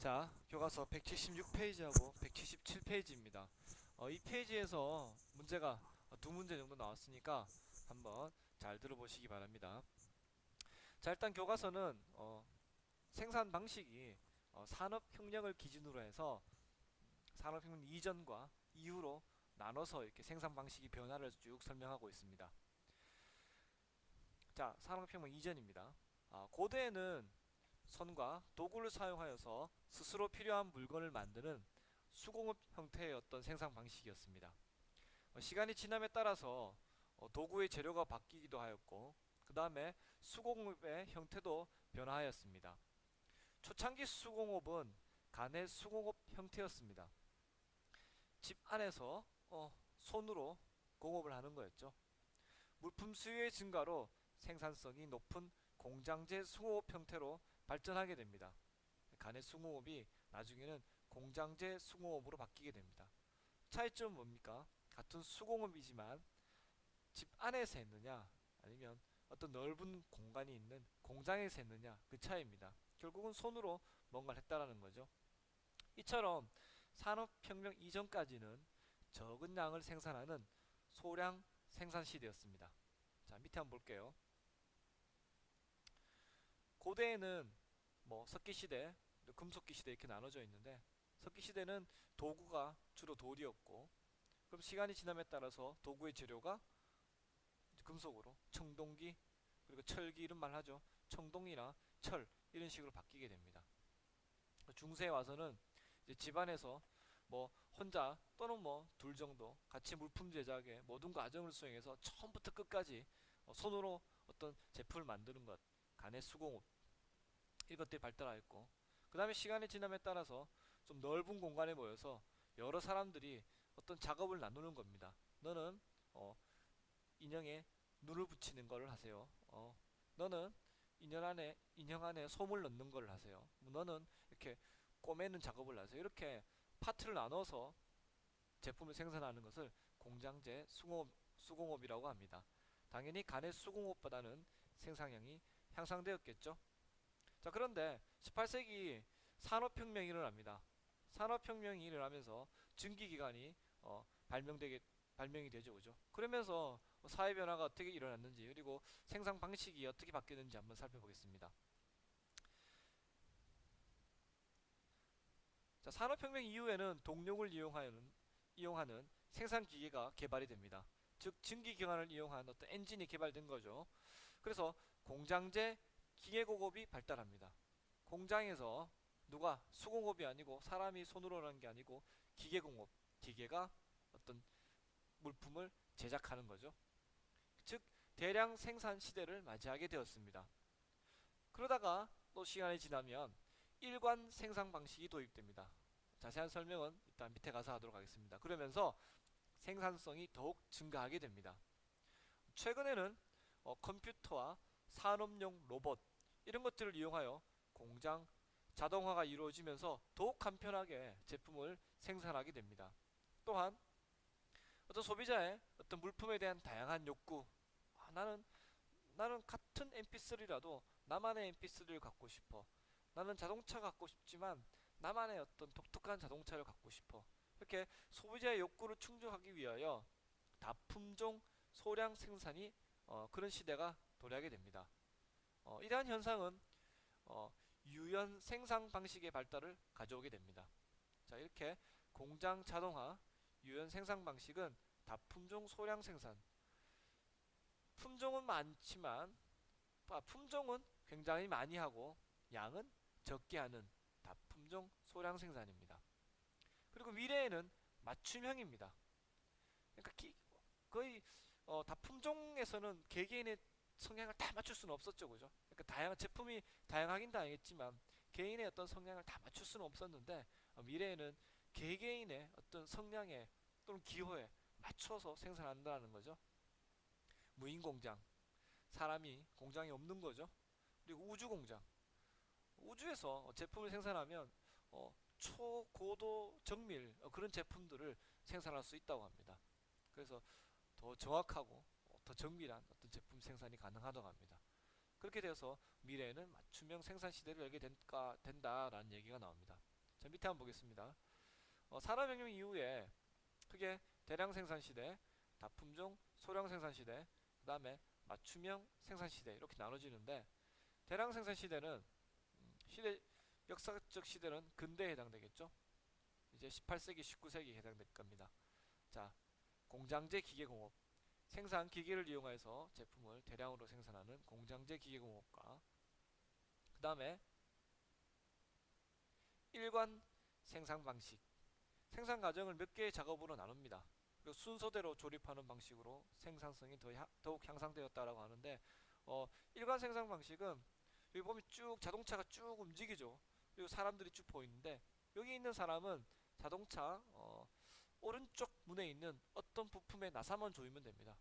자, 교과서 176페이지하고 177페이지입니다. 이 페이지에서 문제가 두 문제 정도 나왔으니까 한번 잘 들어보시기 바랍니다. 자, 일단 교과서는 생산 방식이 산업혁명을 기준으로 해서 산업혁명 이전과 이후로 나눠서 이렇게 생산 방식이 변화를 쭉 설명하고 있습니다. 자, 산업혁명 이전입니다. 고대에는 손과 도구를 사용하여서 스스로 필요한 물건을 만드는 수공업 형태의 어떤 생산 방식이었습니다. 시간이 지남에 따라서 도구의 재료가 바뀌기도 하였고 그 다음에 수공업의 형태도 변화하였습니다. 초창기 수공업은 간의 수공업 형태였습니다. 집 안에서 손으로 공업을 하는 거였죠. 물품 수요의 증가로 생산성이 높은 공장제 수공업 형태로 발전하게 됩니다. 간의 수공업이 나중에는 공장제 수공업으로 바뀌게 됩니다. 차이점은 뭡니까? 같은 수공업이지만 집 안에서 했느냐 아니면 어떤 넓은 공간이 있는 공장에서 했느냐 그 차이입니다. 결국은 손으로 뭔가를 했다라는 거죠. 이처럼 산업혁명 이전까지는 적은 양을 생산하는 소량 생산 시대였습니다. 자, 밑에 한번 볼게요. 고대에는 뭐 석기시대, 금속기시대 이렇게 나눠져 있는데 석기시대는 도구가 주로 돌이었고 그럼 시간이 지남에 따라서 도구의 재료가 금속으로 청동기 그리고 철기 이런 말 하죠. 청동이나 철 이런 식으로 바뀌게 됩니다. 중세에 와서는 이제 집안에서 뭐 혼자 또는 뭐 둘 정도 같이 물품 제작에 모든 과정을 수행해서 처음부터 끝까지 손으로 어떤 제품을 만드는 것, 간의 수공업 이것들이 발달하였고 그 다음에 시간이 지남에 따라서 좀 넓은 공간에 모여서 여러 사람들이 어떤 작업을 나누는 겁니다. 너는 인형에 눈을 붙이는 걸 하세요. 너는 인형 안에 솜을 넣는 걸 하세요. 너는 이렇게 꼬매는 작업을 하세요. 이렇게 파트를 나눠서 제품을 생산하는 것을 공장제 수공업이라고 합니다. 당연히 간의 수공업보다는 생산량이 향상되었겠죠. 자, 그런데 18세기 산업혁명이 일어납니다. 산업혁명이 일어나면서 증기기관이 발명이 되죠, 그죠? 그러면서 사회 변화가 어떻게 일어났는지 그리고 생산 방식이 어떻게 바뀌었는지 한번 살펴보겠습니다. 자, 산업혁명 이후에는 동력을 이용하는 생산 기계가 개발이 됩니다. 즉 증기기관을 이용한 어떤 엔진이 개발된 거죠. 그래서 공장제 기계공업이 발달합니다. 공장에서 누가 수공업이 아니고 사람이 손으로 하는 게 아니고 기계공업, 기계가 어떤 물품을 제작하는 거죠. 즉 대량 생산 시대를 맞이하게 되었습니다. 그러다가 또 시간이 지나면 일관 생산 방식이 도입됩니다. 자세한 설명은 일단 밑에 가서 하도록 하겠습니다. 그러면서 생산성이 더욱 증가하게 됩니다. 최근에는 컴퓨터와 산업용 로봇 이런 것들을 이용하여 공장 자동화가 이루어지면서 더욱 간편하게 제품을 생산하게 됩니다. 또한 어떤 소비자의 어떤 물품에 대한 다양한 욕구, 나는 같은 MP3라도 나만의 MP3를 갖고 싶어. 나는 자동차 갖고 싶지만 나만의 어떤 독특한 자동차를 갖고 싶어. 이렇게 소비자의 욕구를 충족하기 위하여 다품종 소량 생산이 그런 시대가 도래하게 됩니다. 이러한 현상은 유연 생산 방식의 발달을 가져오게 됩니다. 자, 이렇게 공장 자동화, 유연 생산 방식은 다품종 소량 생산. 품종은 많지만 품종은 굉장히 많이 하고 양은 적게 하는 다품종 소량 생산입니다. 그리고 미래에는 맞춤형입니다. 그러니까 거의 다품종에서는 개개인의 성향을 다 맞출 수는 없었죠, 그죠? 그러니까 다양한 제품이 다양하긴 다양했지만 개인의 어떤 성향을 다 맞출 수는 없었는데 미래에는 개개인의 어떤 성향에 또는 기호에 맞춰서 생산한다는 거죠. 무인 공장, 사람이 공장에 없는 거죠. 그리고 우주 공장, 우주에서 제품을 생산하면 초고도 정밀 그런 제품들을 생산할 수 있다고 합니다. 그래서 더 정확하고 더 정밀한 어떤 제품 생산이 가능하다고 합니다. 그렇게 되어서 미래에는 맞춤형 생산 시대를 열게 된다라는 얘기가 나옵니다. 자, 밑에 한번 보겠습니다. 산업혁명 이후에 크게 대량 생산 시대, 다품종 소량 생산 시대, 그 다음에 맞춤형 생산 시대 이렇게 나눠지는데, 대량 생산 시대는 시대 역사적 시대는 근대에 해당되겠죠. 이제 18세기, 19세기에 해당될 겁니다. 자, 공장제 기계공업, 생산 기계를 이용해서 제품을 대량으로 생산하는 공장제 기계공업과, 그 다음에 일관 생산 방식, 생산 과정을 몇 개의 작업으로 나눕니다. 그리고 순서대로 조립하는 방식으로 생산성이 더욱 향상되었다라고 하는데, 일관 생산 방식은 여기 보면 쭉 자동차가 쭉 움직이죠. 그리고 사람들이 쭉 보이는데, 여기 있는 사람은 자동차 오른쪽 문에 있는 어떤 부품에 나사만 조이면 됩니다.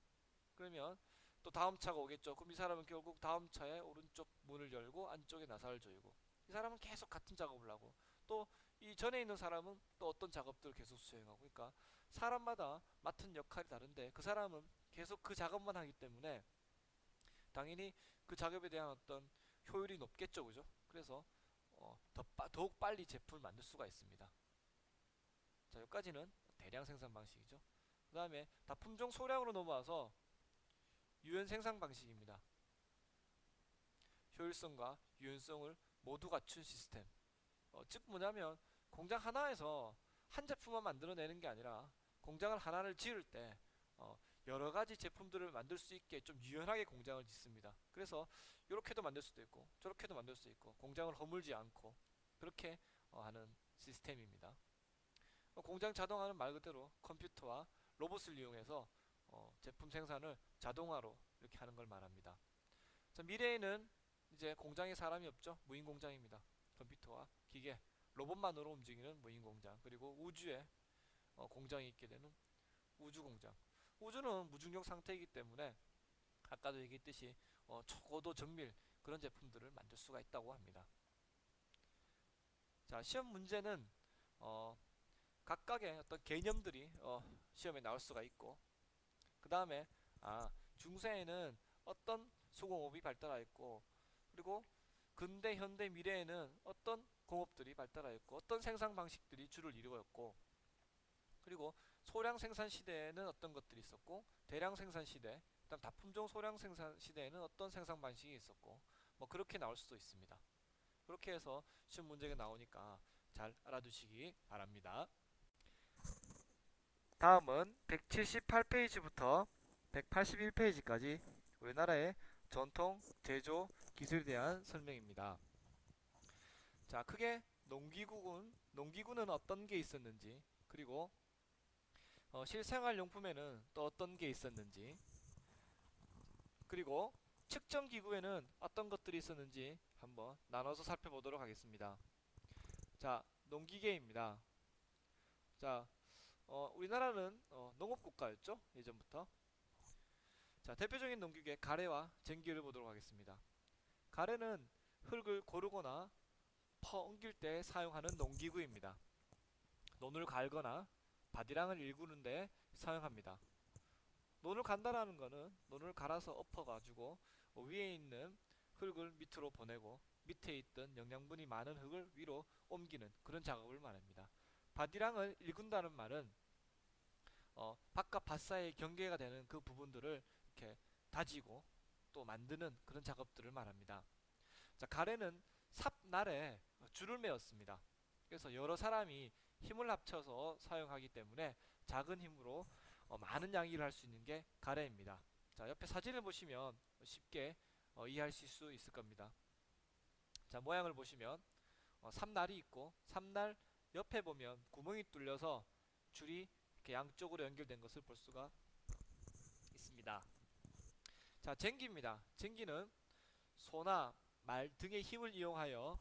그러면 또 다음 차가 오겠죠. 그럼 이 사람은 결국 다음 차의 오른쪽 문을 열고 안쪽에 나사를 조이고, 이 사람은 계속 같은 작업을 하고, 또 이 전에 있는 사람은 또 어떤 작업들을 계속 수행하고, 그러니까 사람마다 맡은 역할이 다른데 그 사람은 계속 그 작업만 하기 때문에 당연히 그 작업에 대한 어떤 효율이 높겠죠, 그죠? 그래서 더욱 빨리 제품을 만들 수가 있습니다. 자, 여기까지는 대량 생산 방식이죠. 그 다음에 다품종 소량으로 넘어와서 유연 생산 방식입니다. 효율성과 유연성을 모두 갖춘 시스템. 즉 뭐냐면 공장 하나에서 한 제품만 만들어내는 게 아니라, 공장을 하나를 지을 때 여러 가지 제품들을 만들 수 있게 좀 유연하게 공장을 짓습니다. 그래서 이렇게도 만들 수도 있고 저렇게도 만들 수 있고, 공장을 허물지 않고 그렇게 하는 시스템입니다. 공장 자동화는 말 그대로 컴퓨터와 로봇을 이용해서 제품 생산을 자동화로 이렇게 하는 걸 말합니다. 자, 미래에는 이제 공장에 사람이 없죠. 무인 공장입니다. 컴퓨터와 기계, 로봇만으로 움직이는 무인 공장, 그리고 우주에 공장이 있게 되는 우주 공장. 우주는 무중력 상태이기 때문에 아까도 얘기했듯이 초고도 정밀 그런 제품들을 만들 수가 있다고 합니다. 자, 시험 문제는 각각의 어떤 개념들이 시험에 나올 수가 있고, 그 다음에 중세에는 어떤 수공업이 발달하였고, 그리고 근대, 현대, 미래에는 어떤 공업들이 발달하였고, 어떤 생산 방식들이 주를 이루었고, 그리고 소량 생산 시대에는 어떤 것들이 있었고, 대량 생산 시대, 그다음 다품종 소량 생산 시대에는 어떤 생산 방식이 있었고, 뭐 그렇게 나올 수도 있습니다. 그렇게 해서 시험 문제가 나오니까 잘 알아두시기 바랍니다. 다음은 178페이지부터 181페이지까지 우리나라의 전통 제조 기술에 대한 설명입니다. 자, 크게 농기구는 어떤 게 있었는지, 그리고 실생활용품에는 또 어떤 게 있었는지, 그리고 측정기구에는 어떤 것들이 있었는지 한번 나눠서 살펴보도록 하겠습니다. 자, 농기계입니다. 자, 우리나라는 농업국가였죠, 예전부터. 자, 대표적인 농기계 가래와 쟁기를 보도록 하겠습니다. 가래는 흙을 고르거나 엉길 때 사용하는 농기구입니다. 논을 갈거나 바디랑을 일구는 데 사용합니다. 논을 간다라는 거는 논을 갈아서 엎어가지고 위에 있는 흙을 밑으로 보내고, 밑에 있던 영양분이 많은 흙을 위로 옮기는 그런 작업을 말합니다. 바디랑을 일군다는 말은 밭과 밭 사이의 경계가 되는 그 부분들을 이렇게 다지고 또 만드는 그런 작업들을 말합니다. 자, 가래는 삽날에 줄을 메었습니다. 그래서 여러 사람이 힘을 합쳐서 사용하기 때문에 작은 힘으로 많은 양 일을 할 수 있는 게 가래입니다. 자, 옆에 사진을 보시면 쉽게 이해하실 수 있을 겁니다. 자, 모양을 보시면 삽날이 있고, 삽날 옆에 보면 구멍이 뚫려서 줄이 이렇게 양쪽으로 연결된 것을 볼 수가 있습니다. 자, 쟁기입니다. 쟁기는 소나 말 등의 힘을 이용하여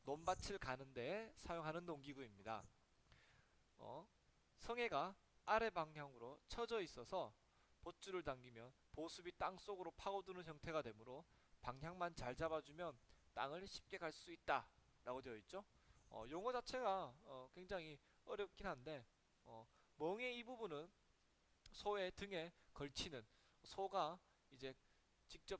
논밭을 가는데 사용하는 농기구입니다. 성애가 아래 방향으로 쳐져 있어서 봇줄을 당기면 보습이 땅 속으로 파고드는 형태가 되므로 방향만 잘 잡아주면 땅을 쉽게 갈 수 있다 라고 되어 있죠. 용어 자체가 굉장히 어렵긴 한데, 멍의 이 부분은 소의 등에 걸치는, 소가 이제 직접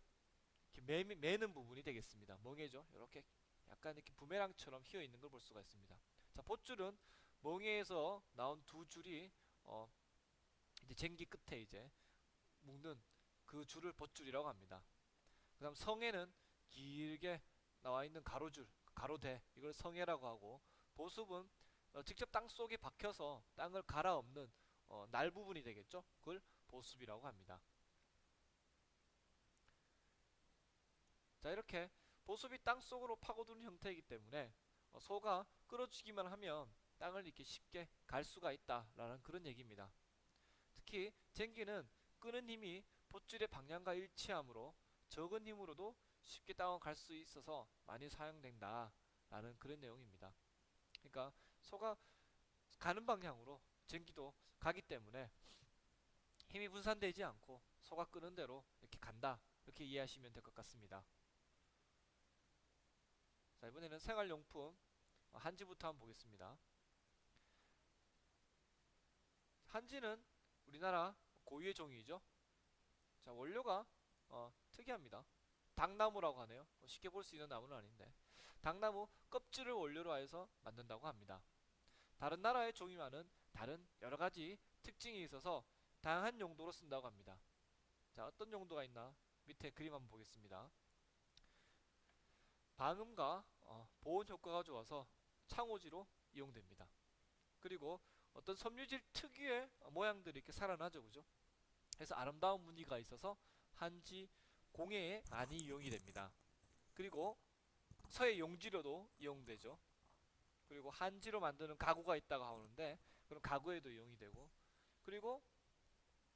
이렇게 매는 부분이 되겠습니다. 멍에죠. 이렇게 약간 이렇게 부메랑처럼 휘어 있는 걸 볼 수가 있습니다. 자, 봇줄은 멍에에서 나온 두 줄이 이제 쟁기 끝에 이제 묶는 그 줄을 봇줄이라고 합니다. 그 다음 성에는 길게 나와 있는 가로줄, 가로대, 이걸 성에라고 하고, 보습은 직접 땅 속에 박혀서 땅을 갈아엎는 날 부분이 되겠죠. 그걸 보습이라고 합니다. 자, 이렇게 보습이 땅 속으로 파고드는 형태이기 때문에 소가 끌어주기만 하면 땅을 이렇게 쉽게 갈 수가 있다라는 그런 얘기입니다. 특히 쟁기는 끄는 힘이 봇줄의 방향과 일치하므로 적은 힘으로도 쉽게 땅을 갈 수 있어서 많이 사용된다라는 그런 내용입니다. 그러니까 소가 가는 방향으로 쟁기도 가기 때문에 힘이 분산되지 않고 소가 끄는 대로 이렇게 간다, 이렇게 이해하시면 될 것 같습니다. 자, 이번에는 생활용품 한지부터 한번 보겠습니다. 한지는 우리나라 고유의 종이죠. 자, 원료가 특이합니다. 당나무라고 하네요. 쉽게 볼 수 있는 나무는 아닌데, 당나무 껍질을 원료로 하여서 만든다고 합니다. 다른 나라의 종이와는 다른 여러가지 특징이 있어서 다양한 용도로 쓴다고 합니다. 자, 어떤 용도가 있나 밑에 그림 한번 보겠습니다. 방음과 보온 효과가 좋아서 창호지로 이용됩니다. 그리고 어떤 섬유질 특유의 모양들이 이렇게 살아나죠, 그죠? 그래서 아름다운 무늬가 있어서 한지 공예에 많이 이용이 됩니다. 그리고 서예 용지로도 이용되죠. 그리고 한지로 만드는 가구가 있다고 하는데, 그럼 가구에도 이용이 되고, 그리고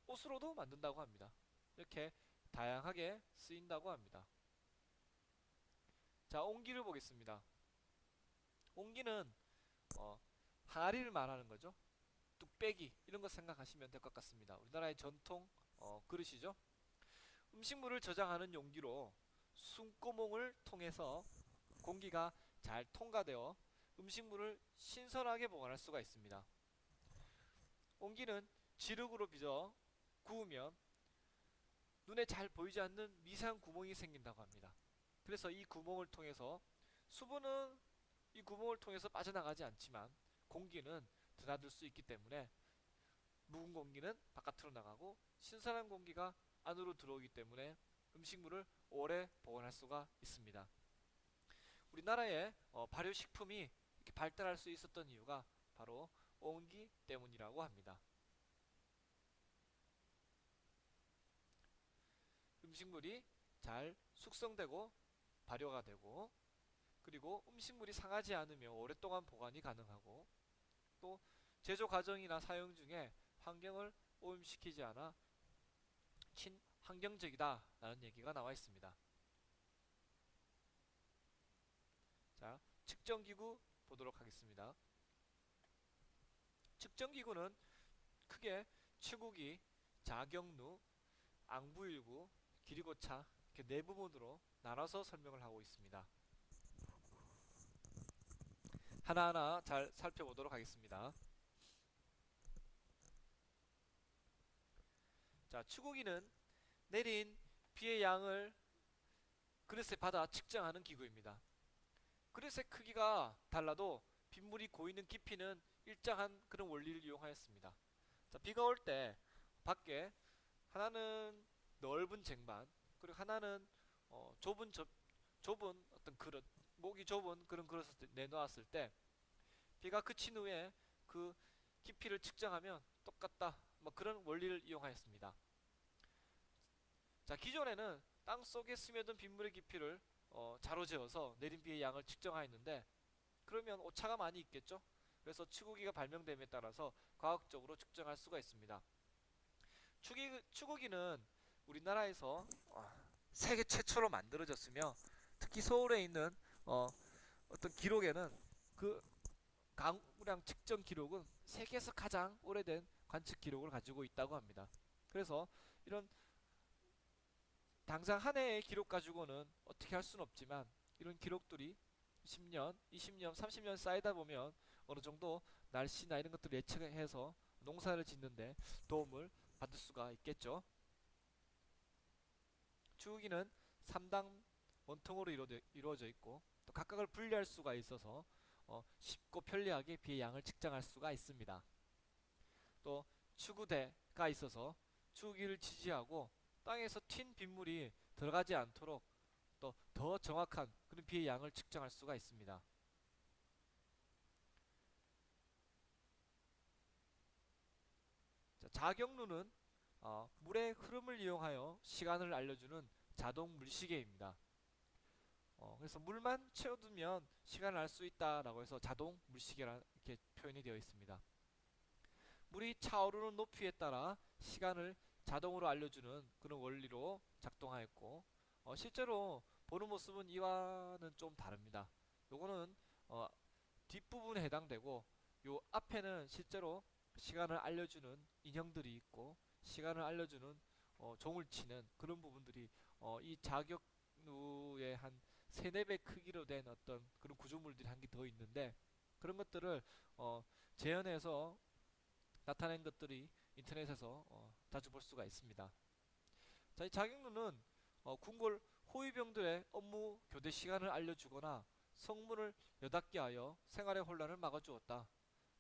옷으로도 만든다고 합니다. 이렇게 다양하게 쓰인다고 합니다. 자, 옹기를 보겠습니다. 옹기는 항아리를 말하는 거죠. 뚝배기 이런 거 생각하시면 될 것 같습니다. 우리나라의 전통 그릇이죠. 음식물을 저장하는 용기로 숨구멍을 통해서 공기가 잘 통과되어 음식물을 신선하게 보관할 수가 있습니다. 옹기는 지륵으로 빚어 구우면 눈에 잘 보이지 않는 미세한 구멍이 생긴다고 합니다. 그래서 이 구멍을 통해서 수분은 이 구멍을 통해서 빠져나가지 않지만 공기는 드나들 수 있기 때문에 묵은 공기는 바깥으로 나가고 신선한 공기가 안으로 들어오기 때문에 음식물을 오래 보관할 수가 있습니다. 우리나라의 발효식품이 이렇게 발달할 수 있었던 이유가 바로 옹기 때문이라고 합니다. 음식물이 잘 숙성되고 발효가 되고, 그리고 음식물이 상하지 않으며 오랫동안 보관이 가능하고, 또 제조 과정이나 사용 중에 환경을 오염시키지 않아 친환경적이다 라는 얘기가 나와 있습니다. 자, 측정기구 보도록 하겠습니다. 측정기구는 크게 치구기, 자경루, 앙부일구, 기리고차 이렇게 네 부분으로 나눠서 설명을 하고 있습니다. 하나하나 잘 살펴보도록 하겠습니다. 자, 치구기는 내린 비의 양을 그릇에 받아 측정하는 기구입니다. 그릇의 크기가 달라도 빗물이 고이는 깊이는 일정한 그런 원리를 이용하였습니다. 자, 비가 올 때 밖에 하나는 넓은 쟁반, 그리고 하나는 좁은 어떤 그릇, 목이 좁은 그런 그릇을 내놓았을 때 비가 그친 후에 그 깊이를 측정하면 똑같다, 뭐 그런 원리를 이용하였습니다. 자, 기존에는 땅 속에 스며든 빗물의 깊이를 자로 재어서 내린 비의 양을 측정하였는데, 그러면 오차가 많이 있겠죠. 그래서 치구기가 발명됨에 따라서 과학적으로 측정할 수가 있습니다. 치구기는 우리나라에서 세계 최초로 만들어졌으며, 특히 서울에 있는 어떤 기록에는 그 강우량 측정 기록은 세계에서 가장 오래된 관측 기록을 가지고 있다고 합니다. 그래서 이런 당장 한 해의 기록 가지고는 어떻게 할 수는 없지만, 이런 기록들이 10년, 20년, 30년 쌓이다 보면 어느 정도 날씨나 이런 것들을 예측해서 농사를 짓는데 도움을 받을 수가 있겠죠. 추구기는 3단 원통으로 이루어져 있고, 또 각각을 분리할 수가 있어서 쉽고 편리하게 비의 양을 측정할 수가 있습니다. 또 추구대가 있어서 추구기를 지지하고 땅에서 튄 빗물이 들어가지 않도록 또 더 정확한 그런 비의 양을 측정할 수가 있습니다. 자, 자경루는 물의 흐름을 이용하여 시간을 알려주는 자동 물시계입니다. 그래서 물만 채워두면 시간을 알 수 있다라고 해서 자동 물시계라 이렇게 표현이 되어 있습니다. 물이 차오르는 높이에 따라 시간을 자동으로 알려주는 그런 원리로 작동하였고, 실제로 보는 모습은 이와는 좀 다릅니다. 요거는 어, 뒷부분에 해당되고, 요 앞에는 실제로 시간을 알려주는 인형들이 있고 시간을 알려주는 종을 치는 그런 부분들이 이 자격루의 한 3, 4배 크기로 된 어떤 그런 구조물들이 한 개 더 있는데, 그런 것들을 재현해서 나타낸 것들이 인터넷에서 자주 볼 수가 있습니다. 자, 이 자격루는 궁궐 호위병들의 업무 교대 시간을 알려주거나 성문을 여닫게 하여 생활의 혼란을 막아주었다.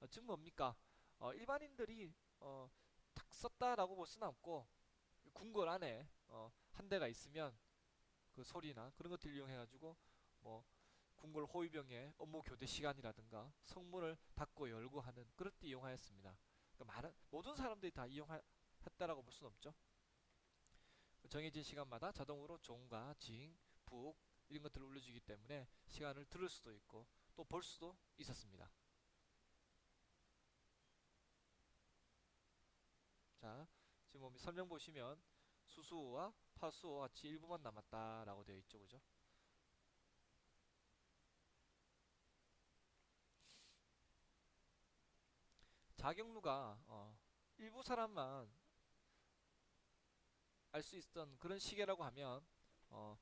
즉 뭡니까? 일반인들이 탁 썼다라고 볼 수는 없고, 궁궐 안에 한 대가 있으면 그 소리나 그런 것들 이용해가지고 뭐 궁궐 호위병의 업무 교대 시간이라든가 성문을 닫고 열고 하는 그럴 때 이용하였습니다. 그러니까 모든 사람들이 다 이용했다라고 볼 수는 없죠. 정해진 시간마다 자동으로 종과 징, 북 이런 것들을 울려주기 때문에 시간을 들을 수도 있고 또 볼 수도 있었습니다. 자, 지금 설명 보시면 수수호와 파수호와 같이 일부만 남았다라고 되어 있죠, 그죠? 자격루가 일부 사람만 알 수 있었던 그런 시계라고 하면 어,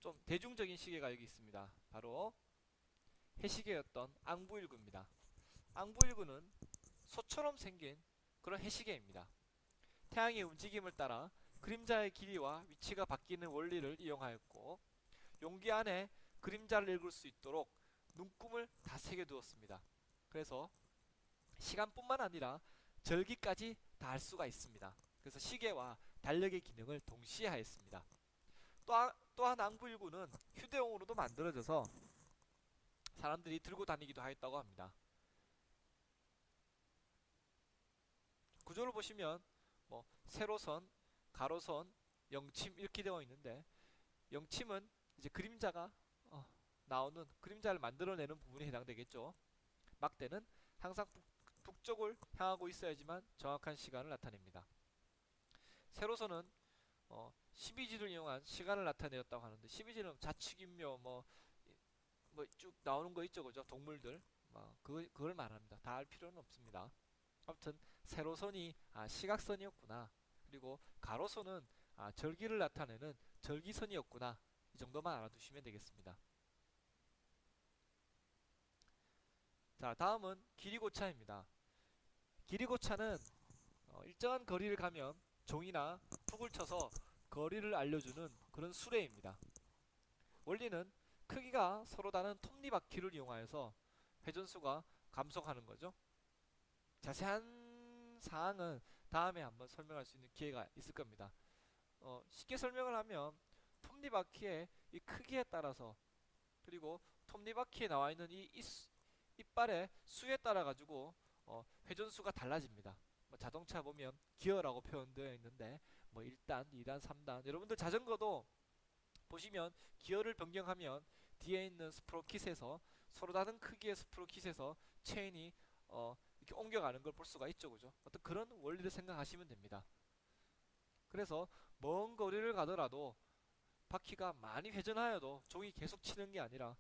좀 대중적인 시계가 여기 있습니다. 바로 해시계였던 앙부일구입니다. 앙부일구는 소처럼 생긴 그런 해시계입니다. 태양의 움직임을 따라 그림자의 길이와 위치가 바뀌는 원리를 이용하였고, 용기 안에 그림자를 읽을 수 있도록 눈금을 다 새겨두었습니다. 그래서 시간뿐만 아니라 절기까지 다 알 수가 있습니다. 그래서 시계와 달력의 기능을 동시에 하였습니다. 또한 앙부일구는 휴대용으로도 만들어져서 사람들이 들고 다니기도 하였다고 합니다. 구조를 보시면 뭐 세로선, 가로선, 영침 이렇게 되어 있는데, 영침은 이제 그림자가 나오는 그림자를 만들어내는 부분에 해당되겠죠. 막대는 항상 북쪽을 향하고 있어야지만 정확한 시간을 나타냅니다. 세로선은 12지를 이용한 시간을 나타내었다고 하는데, 12지는 자축인묘 뭐 쭉 나오는 거 있죠, 그죠? 동물들 그걸 말합니다. 다 알 필요는 없습니다. 아무튼 세로선이 시각선이었구나, 그리고 가로선은 절기를 나타내는 절기선이었구나, 이 정도만 알아두시면 되겠습니다. 자, 다음은 길이고차입니다. 길이고차는 일정한 거리를 가면 종이나 푹을 쳐서 거리를 알려주는 그런 수레입니다. 원리는 크기가 서로 다른 톱니바퀴를 이용하여서 회전수가 감속하는 거죠. 자세한 사항은 다음에 한번 설명할 수 있는 기회가 있을 겁니다. 쉽게 설명을 하면 톱니바퀴의 이 크기에 따라서, 그리고 톱니바퀴에 나와 있는 이 이빨의 수에 따라 가지고 회전수가 달라집니다. 자동차 보면 기어라고 표현되어 있는데 1단, 2단, 3단, 여러분들 자전거도 보시면 기어를 변경하면 뒤에 있는 스프로킷에서 서로 다른 크기의 스프로킷에서 체인이 이렇게 옮겨가는 걸 볼 수가 있죠, 그죠? 어떤 그런 원리를 생각하시면 됩니다. 그래서 먼 거리를 가더라도 바퀴가 많이 회전하여도 종이 계속 치는 게 아니라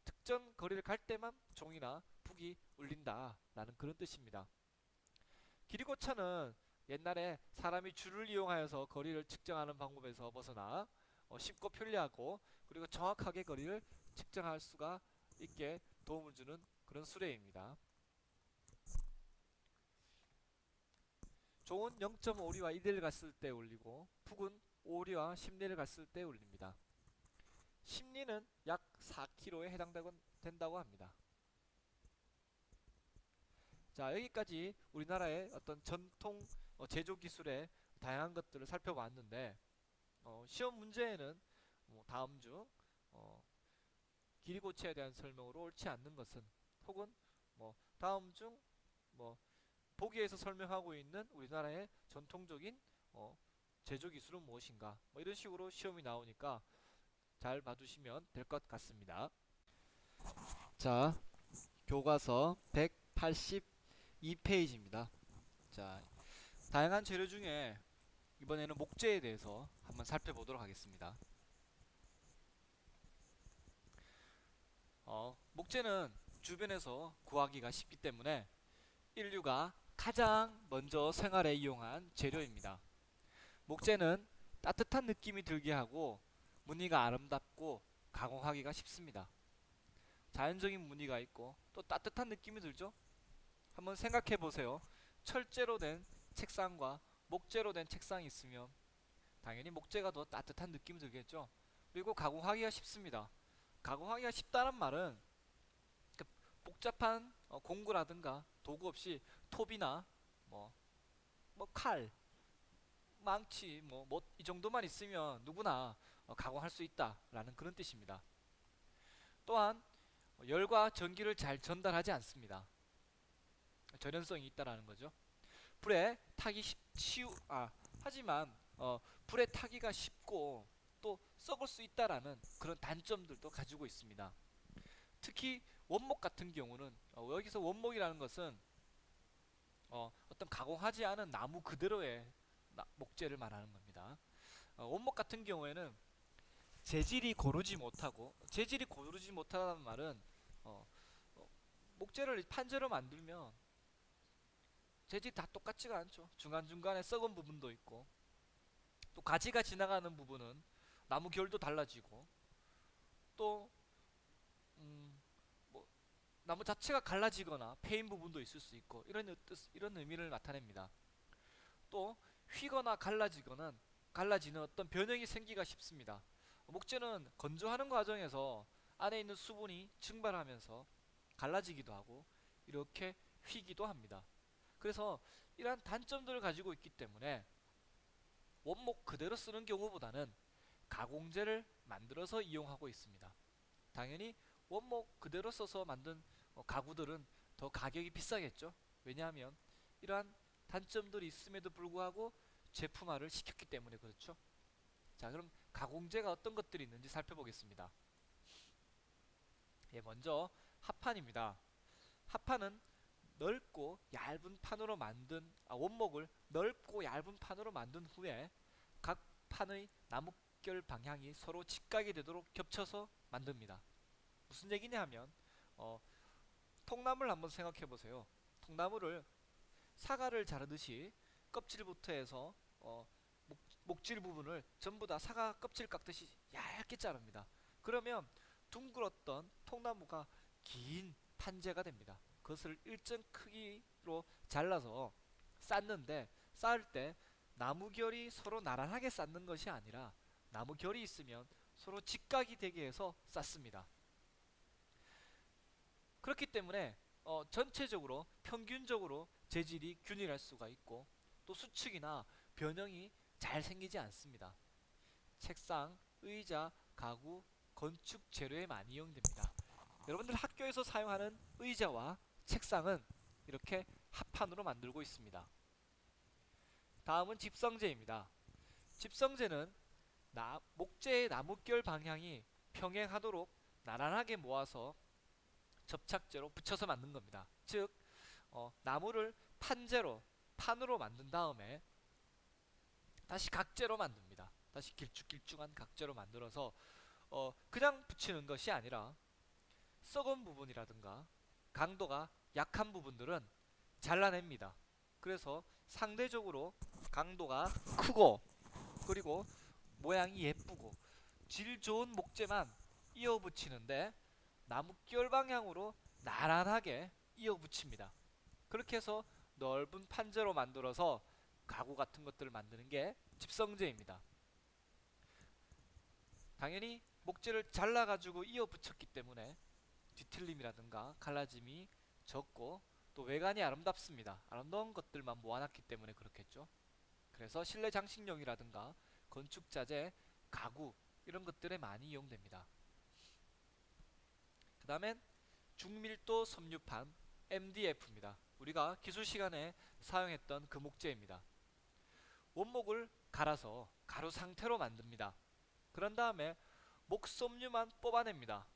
특정 거리를 갈 때만 종이나 북이 울린다라는 그런 뜻입니다. 길이고차는 옛날에 사람이 줄을 이용하여서 거리를 측정하는 방법에서 벗어나 쉽고 편리하고 그리고 정확하게 거리를 측정할 수가 있게 도움을 주는 그런 수레입니다. 종은 0.5리와 1리를 갔을 때 울리고 북은 5리와 10리를 갔을 때 울립니다. 10리는 약 4km에 해당된다고 합니다. 자, 여기까지 우리나라의 어떤 전통 제조 기술의 다양한 것들을 살펴봤는데, 시험 문제에는 다음 중 어, 기리고치에 대한 설명으로 옳지 않는 것은, 혹은 다음 중 보기에서 설명하고 있는 우리나라의 전통적인 어, 제조 기술은 무엇인가, 이런 식으로 시험이 나오니까 잘 봐두시면 될 것 같습니다. 자, 교과서 182페이지입니다. 자, 다양한 재료 중에 이번에는 목재에 대해서 한번 살펴보도록 하겠습니다. 목재는 주변에서 구하기가 쉽기 때문에 인류가 가장 먼저 생활에 이용한 재료입니다. 목재는 따뜻한 느낌이 들게 하고 무늬가 아름답고 가공하기가 쉽습니다. 자연적인 무늬가 있고 또 따뜻한 느낌이 들죠? 한번 생각해 보세요. 철제로 된 책상과 목재로 된 책상이 있으면 당연히 목재가 더 따뜻한 느낌이 들겠죠? 그리고 가공하기가 쉽습니다. 가공하기가 쉽다는 말은 그 복잡한 공구라든가 도구 없이 톱이나 뭐, 칼, 망치, 이 정도만 있으면 누구나 가공할 수 있다라는 그런 뜻입니다. 또한 열과 전기를 잘 전달하지 않습니다. 절연성이 있다라는 거죠. 불에 타기 하지만 불에 타기가 쉽고 또 썩을 수 있다라는 그런 단점들도 가지고 있습니다. 특히 원목 같은 경우는 여기서 원목이라는 것은 어떤 가공하지 않은 나무 그대로의 목재를 말하는 겁니다. 원목 같은 경우에는 재질이 고르지 못하다는 말은 어, 목재를 판재로 만들면 재질이 다 똑같지가 않죠. 중간중간에 썩은 부분도 있고 또 가지가 지나가는 부분은 나무 결도 달라지고 또 음, 뭐 나무 자체가 갈라지거나 패인 부분도 있을 수 있고 이런 의미를 나타냅니다. 또 휘거나 갈라지는 어떤 변형이 생기가 쉽습니다. 목재는 건조하는 과정에서 안에 있는 수분이 증발하면서 갈라지기도 하고 이렇게 휘기도 합니다. 그래서 이러한 단점들을 가지고 있기 때문에 원목 그대로 쓰는 경우보다는 가공재를 만들어서 이용하고 있습니다. 당연히 원목 그대로 써서 만든 가구들은 더 가격이 비싸겠죠. 왜냐하면 이러한 단점들이 있음에도 불구하고 제품화를 시켰기 때문에 그렇죠. 자, 그럼 가공재가 어떤 것들이 있는지 살펴보겠습니다. 예, 먼저 합판입니다. 합판은 넓고 얇은 판으로 원목을 넓고 얇은 판으로 만든 후에 각 판의 나뭇결 방향이 서로 직각이 되도록 겹쳐서 만듭니다. 무슨 얘기냐 하면 어, 통나무를 한번 생각해 보세요. 통나무를 사과를 자르듯이 껍질부터 해서 목질 부분을 전부 다 사과 껍질 깎듯이 얇게 자릅니다. 그러면 둥글었던 통나무가 긴 판재가 됩니다. 그것을 일정 크기로 잘라서 쌓는데, 쌓을 때 나무결이 서로 나란하게 쌓는 것이 아니라 나무결이 있으면 서로 직각이 되게 해서 쌓습니다. 그렇기 때문에 전체적으로 평균적으로 재질이 균일할 수가 있고 또 수축이나 변형이 잘 생기지 않습니다. 책상, 의자, 가구, 건축 재료에 많이 이용됩니다. 여러분들 학교에서 사용하는 의자와 책상은 이렇게 합판으로 만들고 있습니다. 다음은 집성재입니다. 집성재는 목재의 나뭇결 방향이 평행하도록 나란하게 모아서 접착제로 붙여서 만든 겁니다. 즉 나무를 판으로 만든 다음에 다시 각재로 만듭니다. 다시 길쭉길쭉한 각재로 만들어서 그냥 붙이는 것이 아니라 썩은 부분이라든가 강도가 약한 부분들은 잘라냅니다. 그래서 상대적으로 강도가 크고 그리고 모양이 예쁘고 질 좋은 목재만 이어 붙이는데 나뭇결 방향으로 나란하게 이어 붙입니다. 그렇게 해서 넓은 판재로 만들어서 가구 같은 것들을 만드는 게 집성재입니다. 당연히 목재를 잘라가지고 이어 붙였기 때문에 뒤틀림이라든가 갈라짐이 적고 또 외관이 아름답습니다. 아름다운 것들만 모아놨기 때문에 그렇겠죠. 그래서 실내 장식용이라든가 건축자재, 가구 이런 것들에 많이 이용됩니다. 그 다음엔 중밀도 섬유판 MDF입니다. 우리가 기술 시간에 사용했던 그 목재입니다. 원목을 갈아서 가루 상태로 만듭니다. 그런 다음에 목섬유만 뽑아냅니다.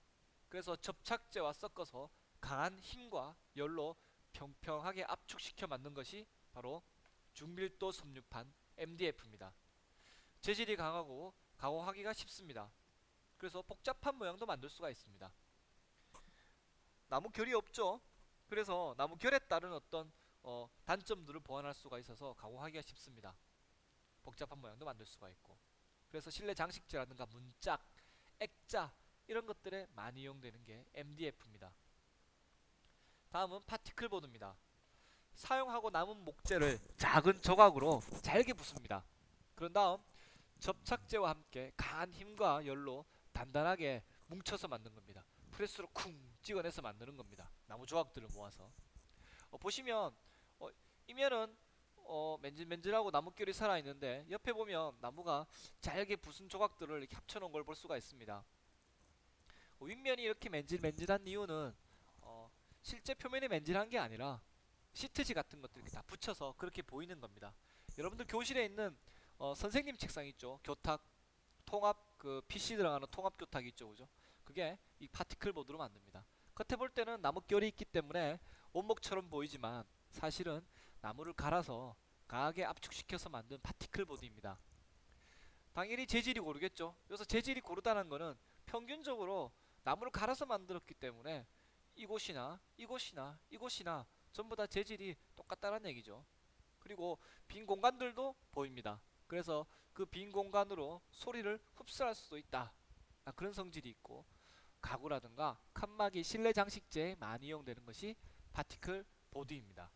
그래서 접착제와 섞어서 강한 힘과 열로 평평하게 압축시켜 만든 것이 바로 중밀도 섬유판 MDF입니다. 재질이 강하고 가공하기가 쉽습니다. 그래서 복잡한 모양도 만들 수가 있습니다. 나무 결이 없죠. 그래서 나무 결에 따른 어떤 단점들을 보완할 수가 있어서 가공하기가 쉽습니다. 복잡한 모양도 만들 수가 있고. 그래서 실내 장식재라든가 문짝, 액자 이런 것들에 많이 이용되는 게 MDF입니다. 다음은 파티클보드입니다. 사용하고 남은 목재를 작은 조각으로 잘게 부숩니다. 그런 다음 접착제와 함께 강한 힘과 열로 단단하게 뭉쳐서 만든 겁니다. 프레스로 쿵 찍어내서 만드는 겁니다. 나무 조각들을 모아서. 보시면 이면은 맨질맨질하고 나뭇결이 살아있는데 옆에 보면 나무가 잘게 부순 조각들을 이렇게 합쳐놓은 걸 볼 수가 있습니다. 윗면이 이렇게 맨질맨질한 이유는 실제 표면이 맨질한 게 아니라 시트지 같은 것들 이렇게 다 붙여서 그렇게 보이는 겁니다. 여러분들 교실에 있는 선생님 책상 있죠? 교탁, 통합 그 PC 들어가는 통합 교탁 있죠, 그죠? 그게 이 파티클 보드로 만듭니다. 겉에 볼 때는 나뭇결이 있기 때문에 원목처럼 보이지만 사실은 나무를 갈아서 강하게 압축시켜서 만든 파티클 보드입니다. 당연히 재질이 고르겠죠. 그래서 재질이 고르다는 거는 평균적으로 나무를 갈아서 만들었기 때문에 이곳이나 이곳이나 이곳이나 전부 다 재질이 똑같다는 얘기죠. 그리고 빈 공간들도 보입니다. 그래서 그 빈 공간으로 소리를 흡수할 수도 있다. 그런 성질이 있고, 가구라든가 칸막이, 실내 장식재에 많이 이용되는 것이 파티클 보드입니다.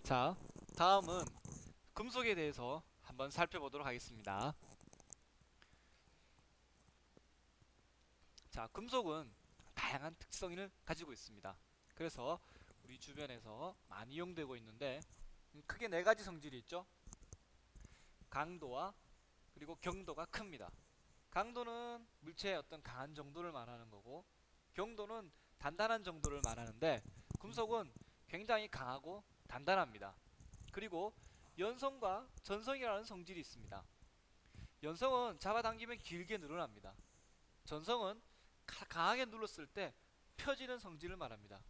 자, 다음은 금속에 대해서 한번 살펴보도록 하겠습니다. 자, 금속은 다양한 특성을 가지고 있습니다. 그래서 우리 주변에서 많이 이용되고 있는데 크게 네 가지 성질이 있죠. 강도와 그리고 경도가 큽니다. 강도는 물체의 어떤 강한 정도를 말하는 거고, 경도는 단단한 정도를 말하는데, 금속은 굉장히 강하고 단단합니다. 그리고 연성과 전성이라는 성질이 있습니다. 연성은 잡아당기면 길게 늘어납니다. 전성은 강하게 눌렀을 때 펴지는 성질을 말합니다.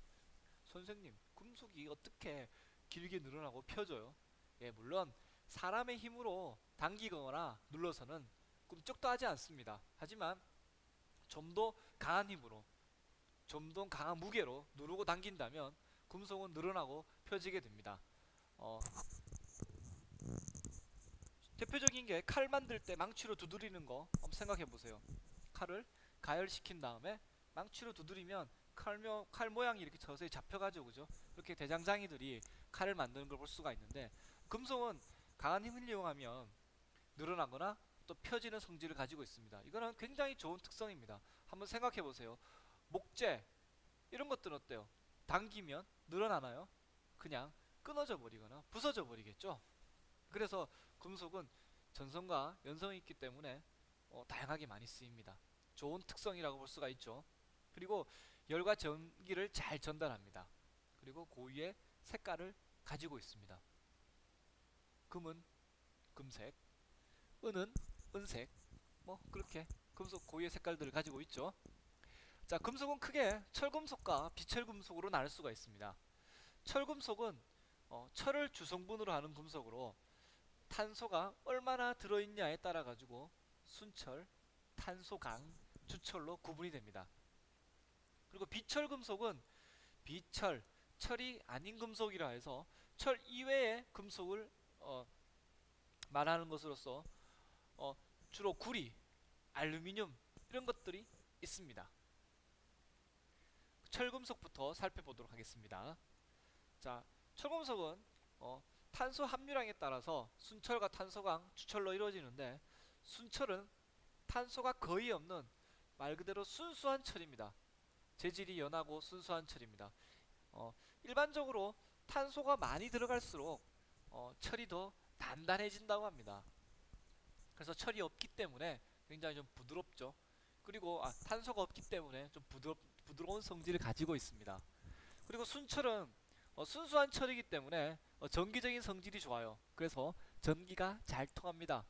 선생님, 금속이 어떻게 길게 늘어나고 펴져요? 예, 물론 사람의 힘으로 당기거나 눌러서는 꿈쩍도 하지 않습니다. 하지만 좀 더 강한 힘으로, 좀 더 강한 무게로 누르고 당긴다면 금속은 늘어나고 펴지게 됩니다. 대표적인 게 칼 만들 때 망치로 두드리는 거 한번 생각해 보세요. 칼을 가열시킨 다음에 망치로 두드리면 칼 모양이 이렇게 서서히 잡혀가죠, 그죠? 그렇게 대장장이들이 칼을 만드는 걸 볼 수가 있는데, 금속은 강한 힘을 이용하면 늘어나거나 또 펴지는 성질을 가지고 있습니다. 이거는 굉장히 좋은 특성입니다. 한번 생각해 보세요. 목재 이런 것들은 어때요? 당기면 늘어나나요? 그냥 끊어져 버리거나 부서져 버리겠죠. 그래서 금속은 전성과 연성이 있기 때문에 다양하게 많이 쓰입니다. 좋은 특성이라고 볼 수가 있죠. 그리고 열과 전기를 잘 전달합니다. 그리고 고유의 색깔을 가지고 있습니다. 금은 금색, 은은 은색, 뭐 그렇게 금속 고유의 색깔들을 가지고 있죠. 자, 금속은 크게 철금속과 비철금속으로 나눌 수가 있습니다. 철금속은 철을 주성분으로 하는 금속으로 탄소가 얼마나 들어있냐에 따라 가지고 순철, 탄소강, 주철로 구분이 됩니다. 그리고 비철금속은 비철, 철이 아닌 금속이라 해서 철 이외의 금속을 말하는 것으로서 주로 구리, 알루미늄 이런 것들이 있습니다. 철금속부터 살펴보도록 하겠습니다. 자, 철금속은 탄소 함유량에 따라서 순철과 탄소강, 주철로 이루어지는데, 순철은 탄소가 거의 없는 말 그대로 순수한 철입니다. 재질이 연하고 순수한 철입니다. 일반적으로 탄소가 많이 들어갈수록 철이 더 단단해진다고 합니다. 그래서 철이 없기 때문에 굉장히 좀 부드럽죠. 그리고 탄소가 없기 때문에 좀 부드러운 성질을 가지고 있습니다. 그리고 순철은 순수한 철이기 때문에 전기적인 성질이 좋아요. 그래서 전기가 잘 통합니다.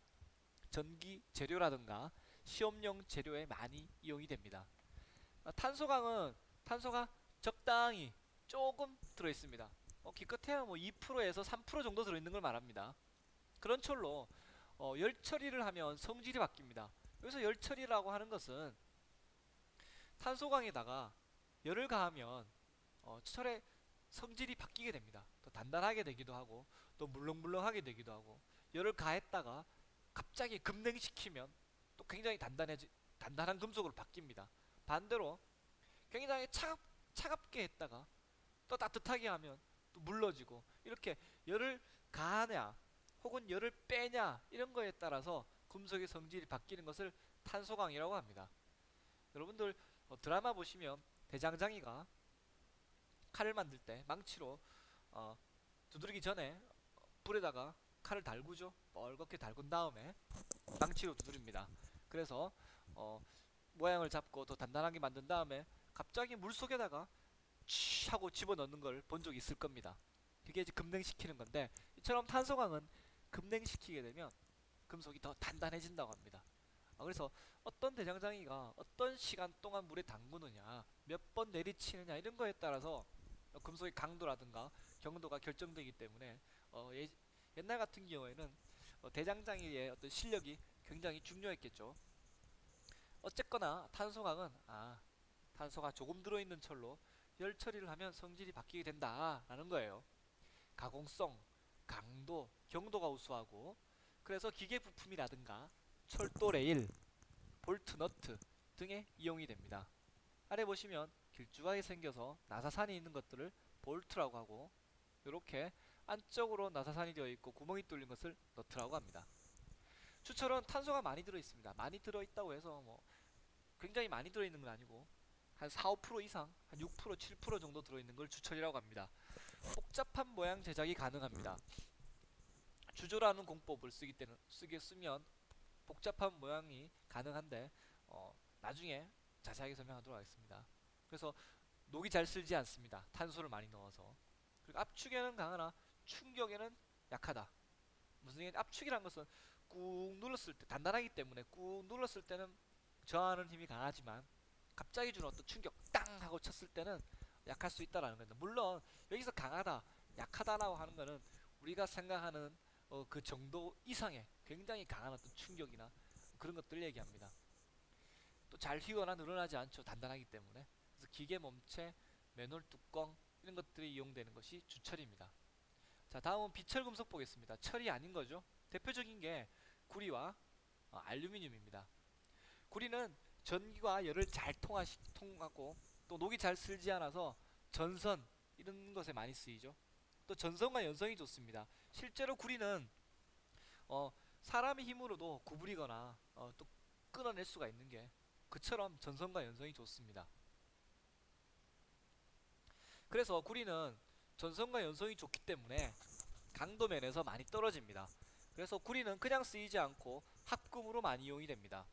전기 재료라든가 시험용 재료에 많이 이용이 됩니다. 탄소강은 탄소가 적당히 조금 들어있습니다. 기껏해야 뭐 2%에서 3% 정도 들어있는 걸 말합니다. 그런 철로 열 처리를 하면 성질이 바뀝니다. 여기서 열 처리라고 하는 것은 탄소강에다가 열을 가하면 철의 성질이 바뀌게 됩니다. 더 단단하게 되기도 하고 또 물렁물렁하게 되기도 하고, 열을 가했다가 갑자기 급냉시키면 또 굉장히 단단한 금속으로 바뀝니다. 반대로 굉장히 차갑게 했다가 또 따뜻하게 하면 또 물러지고, 이렇게 열을 가하냐 혹은 열을 빼냐 이런 거에 따라서 금속의 성질이 바뀌는 것을 탄소강이라고 합니다. 여러분들 드라마 보시면 대장장이가 칼을 만들 때 망치로 두드리기 전에 불에다가 칼을 달구죠. 뻘겋게 달군 다음에 망치로 두드립니다. 그래서 모양을 잡고 더 단단하게 만든 다음에 갑자기 물속에다가 치 하고 집어넣는 걸 본 적 있을 겁니다. 그게 이제 급냉시키는 건데, 이처럼 탄소광은 급냉시키게 되면 금속이 더 단단해진다고 합니다. 그래서 어떤 대장장이가 어떤 시간 동안 물에 담그느냐, 몇 번 내리치느냐 이런 거에 따라서 금속의 강도라든가 경도가 결정되기 때문에 옛날 같은 경우에는 대장장이의 어떤 실력이 굉장히 중요했겠죠. 어쨌거나 탄소광은 탄소가 조금 들어있는 철로 열 처리를 하면 성질이 바뀌게 된다라는 거예요. 가공성, 강도, 경도가 우수하고, 그래서 기계 부품이라든가 철도 레일, 볼트 너트 등에 이용이 됩니다. 아래 보시면 길쭉하게 생겨서 나사산이 있는 것들을 볼트라고 하고, 이렇게 안쪽으로 나사산이 되어 있고 구멍이 뚫린 것을 너트라고 합니다. 추철은 탄소가 많이 들어있습니다. 많이 들어있다고 해서 뭐 굉장히 많이 들어있는 건 아니고 한 4, 5% 이상, 한 6%, 7% 정도 들어있는 걸 주철이라고 합니다. 복잡한 모양 제작이 가능합니다. 주조라는 공법을 쓰면 복잡한 모양이 가능한데 나중에 자세하게 설명하도록 하겠습니다. 그래서 녹이 잘 슬지 않습니다. 탄소를 많이 넣어서. 그리고 압축에는 강하나 충격에는 약하다. 무슨 얘기? 압축이란 것은 꾹 눌렀을 때 단단하기 때문에 꾹 눌렀을 때는 저항하는 힘이 강하지만 갑자기 주는 어떤 충격 땅 하고 쳤을 때는 약할 수 있다라는 겁니다. 물론 여기서 강하다, 약하다라고 하는 거는 우리가 생각하는 그 정도 이상의 굉장히 강한 어떤 충격이나 그런 것들 얘기합니다. 또 잘 휘거나 늘어나지 않죠. 단단하기 때문에. 그래서 기계 몸체, 맨홀 뚜껑 이런 것들이 이용되는 것이 주철입니다. 자, 다음은 비철금속 보겠습니다. 철이 아닌 거죠. 대표적인 게 구리와 알루미늄입니다. 구리는 전기와 열을 잘 통하고 또 녹이 잘 슬지 않아서 전선 이런 것에 많이 쓰이죠. 또 전선과 연성이 좋습니다. 실제로 구리는 사람의 힘으로도 구부리거나 또 끊어낼 수가 있는 게 그처럼 전선과 연성이 좋습니다. 그래서 구리는 전선과 연성이 좋기 때문에 강도 면에서 많이 떨어집니다. 그래서 구리는 그냥 쓰이지 않고 합금으로 많이 이용이 됩니다.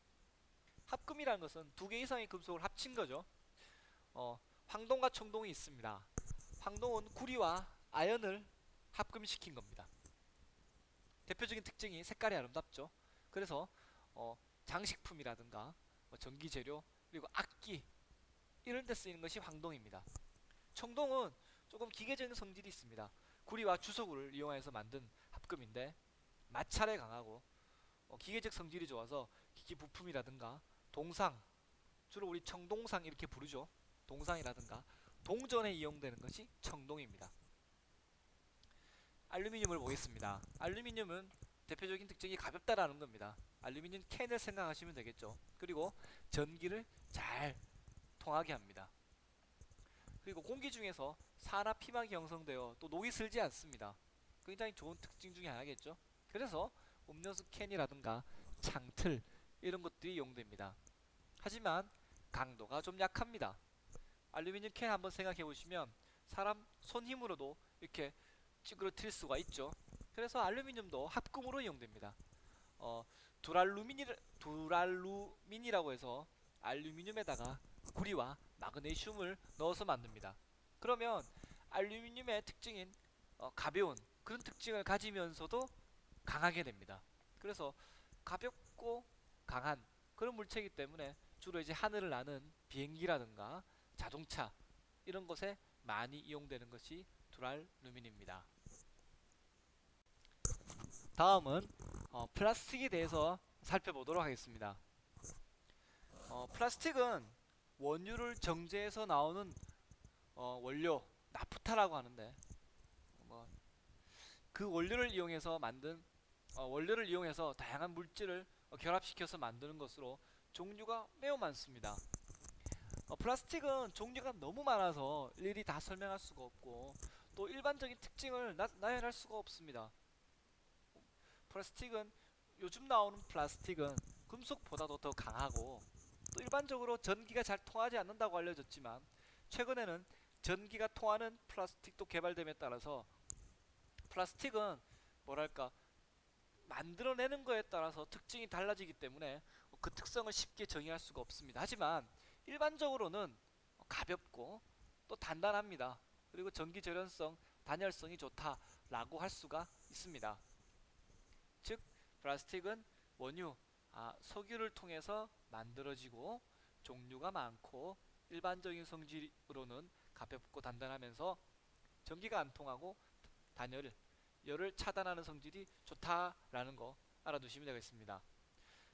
합금이라는 것은 두 개 이상의 금속을 합친 거죠. 황동과 청동이 있습니다. 황동은 구리와 아연을 합금시킨 겁니다. 대표적인 특징이 색깔이 아름답죠. 그래서 장식품이라든가 전기재료 그리고 악기 이런 데 쓰이는 것이 황동입니다. 청동은 조금 기계적인 성질이 있습니다. 구리와 주석을 이용해서 만든 합금인데 마찰에 강하고 기계적 성질이 좋아서 기기 부품이라든가 동상, 주로 우리 청동상 이렇게 부르죠. 동상이라든가 동전에 이용되는 것이 청동입니다. 알루미늄을 보겠습니다. 알루미늄은 대표적인 특징이 가볍다라는 겁니다. 알루미늄 캔을 생각하시면 되겠죠. 그리고 전기를 잘 통하게 합니다. 그리고 공기 중에서 산화 피막이 형성되어 또 녹이 슬지 않습니다. 굉장히 좋은 특징 중에 하나겠죠. 그래서 음료수 캔이라든가 창틀 이런 것들이 이용됩니다. 하지만 강도가 좀 약합니다. 알루미늄 캔 한번 생각해 보시면 사람 손 힘으로도 이렇게 찌그러뜨릴 수가 있죠. 그래서 알루미늄도 합금으로 이용됩니다. 어, 두랄루민이라고 해서 알루미늄에다가 구리와 마그네슘을 넣어서 만듭니다. 그러면 알루미늄의 특징인 가벼운 그런 특징을 가지면서도 강하게 됩니다. 그래서 가볍고 강한 그런 물체이기 때문에 주로 이제 하늘을 나는 비행기라든가 자동차 이런 것에 많이 이용되는 것이 두랄루민입니다. 다음은 플라스틱에 대해서 살펴보도록 하겠습니다. 플라스틱은 원유를 정제해서 나오는 원료 나프타라고 하는데 뭐, 그 원료를 이용해서 다양한 물질을 결합시켜서 만드는 것으로 종류가 매우 많습니다. 플라스틱은 종류가 너무 많아서 일일이 다 설명할 수가 없고 또 일반적인 특징을 나열할 수가 없습니다. 플라스틱은 요즘 나오는 플라스틱은 금속보다도 더 강하고 또 일반적으로 전기가 잘 통하지 않는다고 알려졌지만 최근에는 전기가 통하는 플라스틱도 개발됨에 따라서 플라스틱은 뭐랄까 만들어내는 거에 따라서 특징이 달라지기 때문에 그 특성을 쉽게 정의할 수가 없습니다. 하지만 일반적으로는 가볍고 또 단단합니다. 그리고 전기 절연성, 단열성이 좋다라고 할 수가 있습니다. 즉 플라스틱은 원유, 석유를 통해서 만들어지고 종류가 많고 일반적인 성질로는 가볍고 단단하면서 전기가 안 통하고 열을 차단하는 성질이 좋다라는 거 알아두시면 되겠습니다.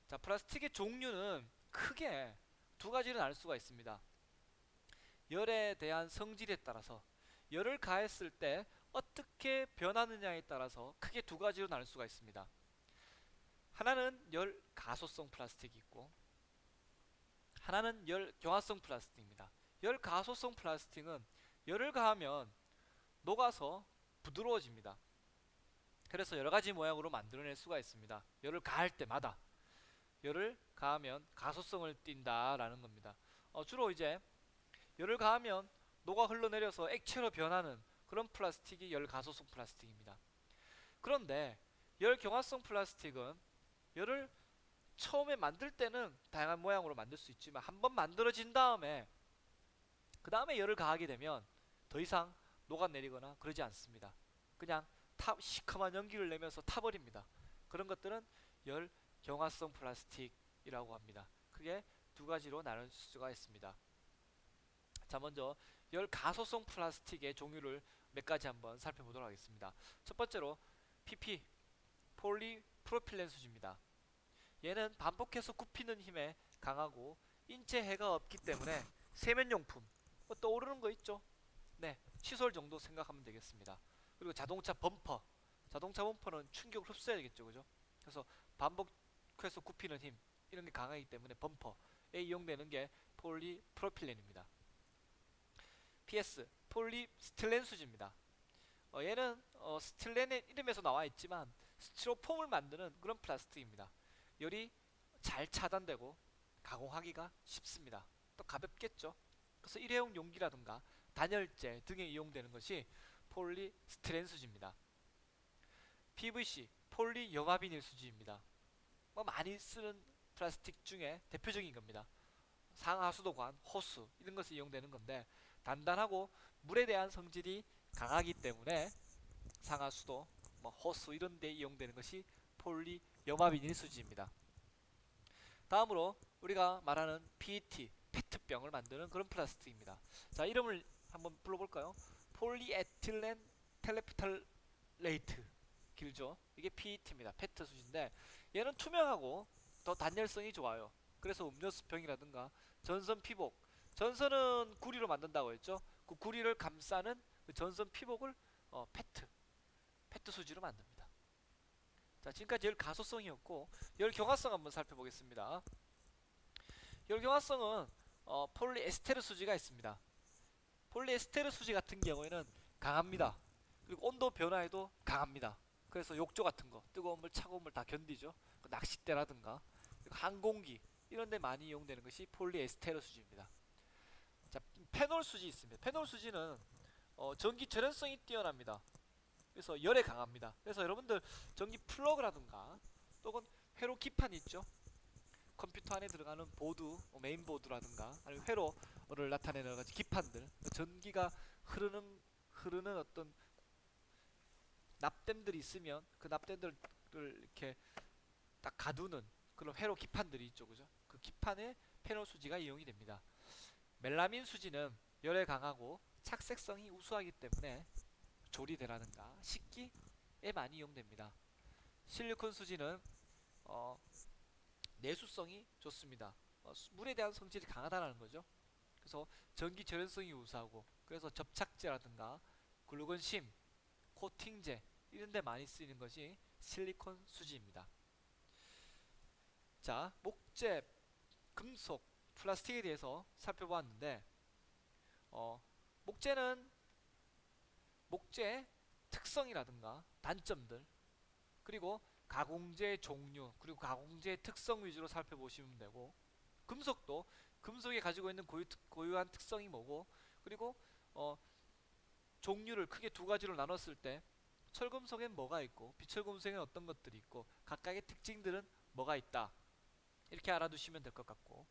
자, 플라스틱의 종류는 크게 두 가지를 나눌 수가 있습니다. 열에 대한 성질에 따라서 열을 가했을 때 어떻게 변하느냐에 따라서 크게 두 가지로 나눌 수가 있습니다. 하나는 열 가소성 플라스틱이 있고 하나는 열 경화성 플라스틱입니다. 열 가소성 플라스틱은 열을 가하면 녹아서 부드러워집니다. 그래서 여러 가지 모양으로 만들어낼 수가 있습니다. 열을 가할 때마다 열을 가하면 가소성을 띈다라는 겁니다. 주로 이제 열을 가하면 녹아 흘러내려서 액체로 변하는 그런 플라스틱이 열 가소성 플라스틱입니다. 그런데 열 경화성 플라스틱은 열을 처음에 만들 때는 다양한 모양으로 만들 수 있지만 한번 만들어진 다음에 그 다음에 열을 가하게 되면 더 이상 녹아내리거나 그러지 않습니다. 그냥 시커먼 연기를 내면서 타버립니다. 그런 것들은 열 경화성 플라스틱이라고 합니다. 크게 두 가지로 나눌 수가 있습니다. 자, 먼저 열 가소성 플라스틱의 종류를 몇 가지 한번 살펴보도록 하겠습니다. 첫 번째로 PP 폴리프로필렌 수지입니다. 얘는 반복해서 굽히는 힘에 강하고 인체 해가 없기 때문에 세면용품 떠오르는 거 있죠? 네, 칫솔 정도 생각하면 되겠습니다. 그리고 자동차 범퍼는 충격을 흡수해야겠죠, 그죠? 그래서 반복해서 굽히는 힘 이런 게 강하기 때문에 범퍼에 이용되는 게 폴리프로필렌입니다. PS 폴리스틸렌 수지입니다. 얘는 스틸렌의 이름에서 나와 있지만 스티로폼을 만드는 그런 플라스틱입니다. 열이 잘 차단되고 가공하기가 쉽습니다. 또 가볍겠죠. 그래서 일회용 용기라든가 단열재 등에 이용되는 것이 폴리스티렌 수지입니다. PVC 폴리염화비닐 수지입니다. 많이 쓰는 플라스틱 중에 대표적인 겁니다. 상하수도관, 호수 이런 것에 이용되는 건데 단단하고 물에 대한 성질이 강하기 때문에 상하수도, 호수 이런 데 이용되는 것이 폴리염화비닐 수지입니다. 다음으로 우리가 말하는 PET, 페트병을 만드는 그런 플라스틱입니다. 자, 이름을 한번 불러볼까요? 폴리에틸렌 텔레프탈레이트 길죠? 이게 PET입니다. 페트 수지인데 얘는 투명하고 더 단열성이 좋아요. 그래서 음료수병이라든가 전선 피복, 전선은 구리로 만든다고 했죠? 그 구리를 감싸는 그 전선 피복을 페트 수지로 만듭니다. 자, 지금까지 열 가소성이었고 열 경화성 한번 살펴보겠습니다. 열 경화성은 폴리에스테르 수지가 있습니다. 폴리에스테르 수지 같은 경우에는 강합니다. 그리고 온도 변화에도 강합니다. 그래서 욕조 같은 거, 뜨거운 물, 차가운 물 다 견디죠. 낚싯대라든가 항공기 이런 데 많이 이용되는 것이 폴리에스테르 수지입니다. 자, 페놀 수지 있습니다. 페놀 수지는 전기 절연성이 뛰어납니다. 그래서 열에 강합니다. 그래서 여러분들 전기 플러그라든가 또는 회로 기판 있죠. 컴퓨터 안에 들어가는 보드, 메인보드라든가 아니면 회로를 나타내는 여러 가지 기판들, 전기가 흐르는 어떤 납땜들이 있으면 그 납땜들을 이렇게 딱 가두는 그런 회로 기판들이 있죠, 그죠? 그 기판에 패널 수지가 이용이 됩니다. 멜라민 수지는 열에 강하고 착색성이 우수하기 때문에 조리대라든가 식기에 많이 이용됩니다. 실리콘 수지는 내수성이 좋습니다. 물에 대한 성질이 강하다는 거죠. 그래서 전기 절연성이 우수하고, 그래서 접착제라든가 글루건심, 코팅제 이런 데 많이 쓰이는 것이 실리콘 수지입니다. 자, 목재, 금속, 플라스틱에 대해서 살펴보았는데 목재는 목재의 특성이라든가 단점들, 그리고 가공재 종류, 그리고 가공재의 특성 위주로 살펴보시면 되고, 금속도 금속이 가지고 있는 고유한 특성이 뭐고, 그리고 종류를 크게 두 가지로 나눴을 때 철금속엔 뭐가 있고 비철금속엔 어떤 것들이 있고 각각의 특징들은 뭐가 있다, 이렇게 알아두시면 될 것 같고,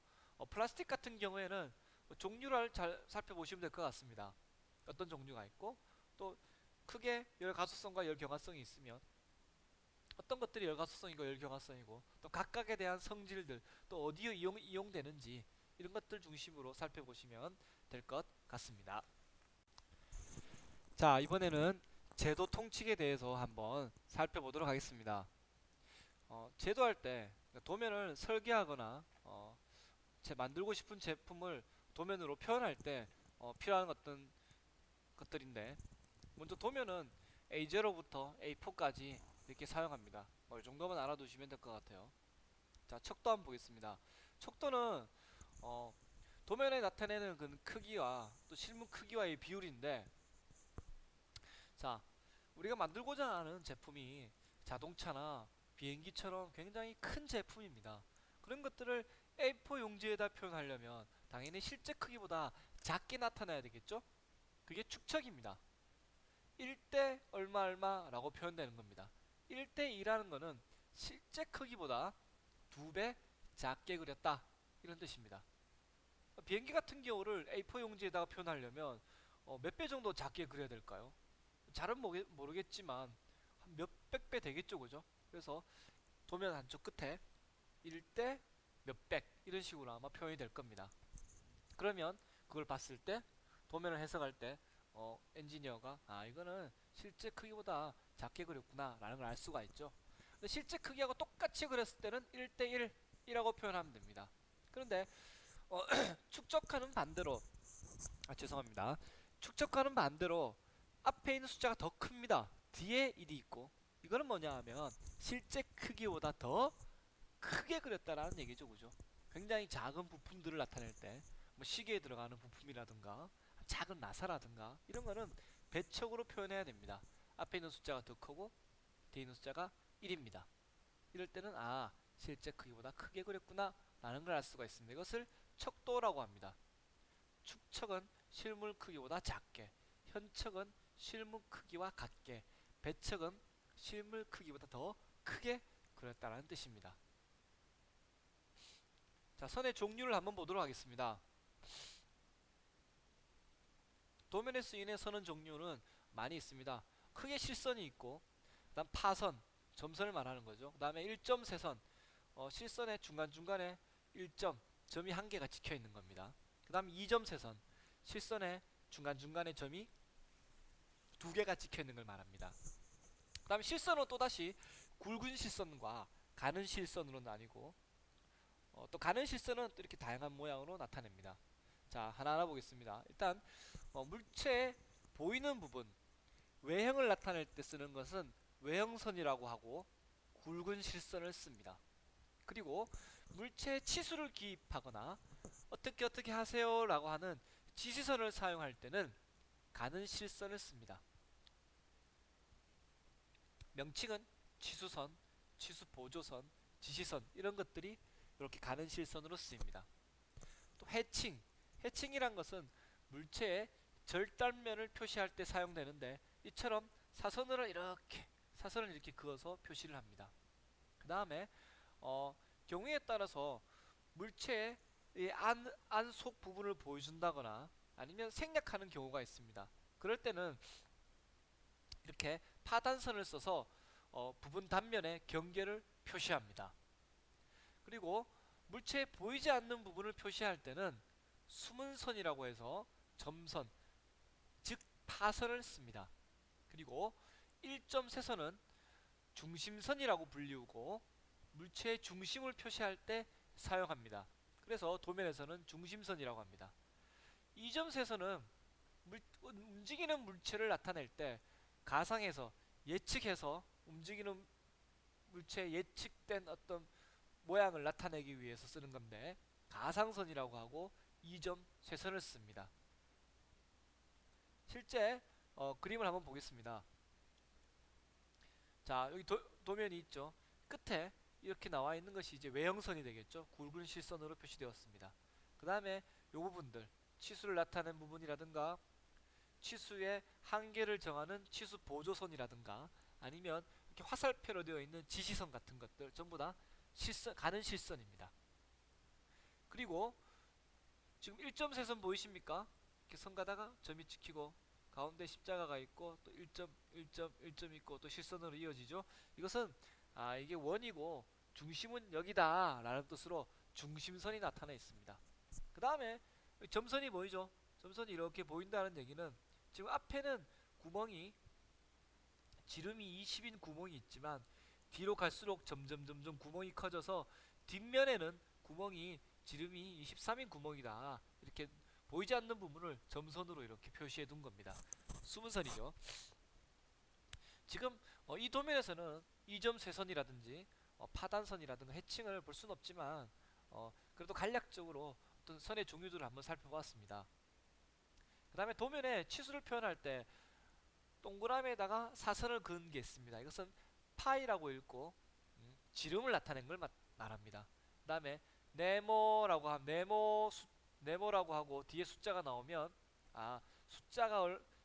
플라스틱 같은 경우에는 종류를 잘 살펴보시면 될 것 같습니다. 어떤 종류가 있고 또 크게 열가속성과 열경화성이 있으면 어떤 것들이 열가속성이고 열경화성이고 또 각각에 대한 성질들, 또 어디에 이용되는지 이런 것들 중심으로 살펴보시면 될 것 같습니다. 자, 이번에는 제도 통칙에 대해서 한번 살펴보도록 하겠습니다. 제도할 때 도면을 설계하거나 만들고 싶은 제품을 도면으로 표현할 때 필요한 어떤 것들인데, 먼저 도면은 A0부터 A4까지 이렇게 사용합니다. 이 정도만 알아두시면 될 것 같아요. 자, 척도 한번 보겠습니다. 척도는 도면에 나타내는 그 크기와 또 실물 크기와의 비율인데, 자, 우리가 만들고자 하는 제품이 자동차나 비행기처럼 굉장히 큰 제품입니다. 그런 것들을 A4 용지에다 표현하려면 당연히 실제 크기보다 작게 나타나야 되겠죠? 그게 축척입니다. 1대 얼마 얼마라고 표현되는 겁니다. 1대 2라는 거는 실제 크기보다 2배 작게 그렸다, 이런 뜻입니다. 비행기 같은 경우를 A4 용지에다가 표현하려면 몇 배 정도 작게 그려야 될까요? 잘은 모르겠지만 한 몇백 배 되겠죠, 그죠? 그래서 도면 한쪽 끝에 1대 몇백 이런 식으로 아마 표현이 될 겁니다. 그러면 그걸 봤을 때 도면을 해석할 때 엔지니어가 이거는 실제 크기보다 작게 그렸구나 라는 걸 알 수가 있죠. 근데 실제 크기하고 똑같이 그렸을 때는 1대1 이라고 표현하면 됩니다. 그런데 축적하는 반대로 죄송합니다. 축적하는 반대로 앞에 있는 숫자가 더 큽니다. 뒤에 1이 있고, 이거는 뭐냐 하면 실제 크기보다 더 크게 그렸다라는 얘기죠, 그죠? 굉장히 작은 부품들을 나타낼 때, 뭐 시계에 들어가는 부품이라든가 작은 나사라든가 이런 거는 배척으로 표현해야 됩니다. 앞에 있는 숫자가 더 크고 뒤에 있는 숫자가 1입니다. 이럴 때는 실제 크기보다 크게 그렸구나 라는 걸 알 수가 있습니다. 이것을 척도라고 합니다. 축척은 실물 크기보다 작게, 현척은 실물 크기와 같게, 배척은 실물 크기보다 더 크게 그렸다는 뜻입니다. 자, 선의 종류를 한번 보도록 하겠습니다. 도면에 쓰이는 선의 종류는 많이 있습니다. 크게 실선이 있고, 그 다음 파선, 점선을 말하는 거죠. 그 다음에 1.3선, 실선의 중간중간에 1점, 점이 한 개가 찍혀 있는 겁니다. 그 다음 2.3선, 실선의 중간중간에 점이 두 개가 찍혀 있는 걸 말합니다. 그 다음 실선은 또다시 굵은 실선과 가는 실선으로 나뉘고, 또 가는 실선은 또 이렇게 다양한 모양으로 나타냅니다. 자, 하나하나 보겠습니다. 일단 물체의 보이는 부분, 외형을 나타낼 때 쓰는 것은 외형선이라고 하고 굵은 실선을 씁니다. 그리고 물체에 치수를 기입하거나 어떻게 하세요 라고 하는 지시선을 사용할 때는 가는 실선을 씁니다. 명칭은 치수선, 치수보조선, 지시선 이런 것들이 이렇게 가는 실선으로 쓰입니다. 또 해칭, 해칭이란 것은 물체의 절단면을 표시할 때 사용되는데 이처럼 사선을 이렇게 그어서 표시를 합니다. 그 다음에 경우에 따라서 물체의 안속 부분을 보여준다거나 아니면 생략하는 경우가 있습니다. 그럴 때는 이렇게 파단선을 써서 부분 단면의 경계를 표시합니다. 그리고 물체에 보이지 않는 부분을 표시할 때는 숨은 선이라고 해서 점선, 즉 파선을 씁니다. 그리고 일점세선은 중심선이라고 불리우고 물체의 중심을 표시할 때 사용합니다. 그래서 도면에서는 중심선이라고 합니다. 이점세선은 움직이는 물체를 나타낼 때 가상에서 예측해서 움직이는 물체의 예측된 어떤 모양을 나타내기 위해서 쓰는 건데 가상선이라고 하고 이점세선을 씁니다. 실제 그림을 한번 보겠습니다. 자, 여기 도면이 있죠. 끝에 이렇게 나와 있는 것이 이제 외형선이 되겠죠. 굵은 실선으로 표시되었습니다. 그 다음에 이 부분들, 치수를 나타내는 부분이라든가 치수의 한계를 정하는 치수 보조선이라든가 아니면 이렇게 화살표로 되어 있는 지시선 같은 것들 전부 다 가는 실선입니다. 그리고 지금 1점세선 보이십니까? 이렇게 선 가다가 점이 찍히고 가운데 십자가가 있고 또 1점, 1점, 1점 있고 또 실선으로 이어지죠. 이것은 이게 원이고 중심은 여기다 라는 뜻으로 중심선이 나타나 있습니다. 그 다음에 점선이 보이죠? 점선이 이렇게 보인다는 얘기는 지금 앞에는 지름이 20인 구멍이 있지만 뒤로 갈수록 점점 구멍이 커져서 뒷면에는 지름이 23인 구멍이다. 이렇게 보이지 않는 부분을 점선으로 이렇게 표시해 둔 겁니다. 수문선이죠. 지금 이 도면에서는 이점세선이라든지 파단선이라든가 해칭을 볼 수는 없지만 그래도 간략적으로 어떤 선의 종류들을 한번 살펴보았습니다. 그 다음에 도면에 치수를 표현할 때 동그라미에다가 사선을 그은 게 있습니다. 이것은 파이라고 읽고 지름을 나타낸 걸 말합니다. 그 다음에 네모라고 하고 뒤에 숫자가 나오면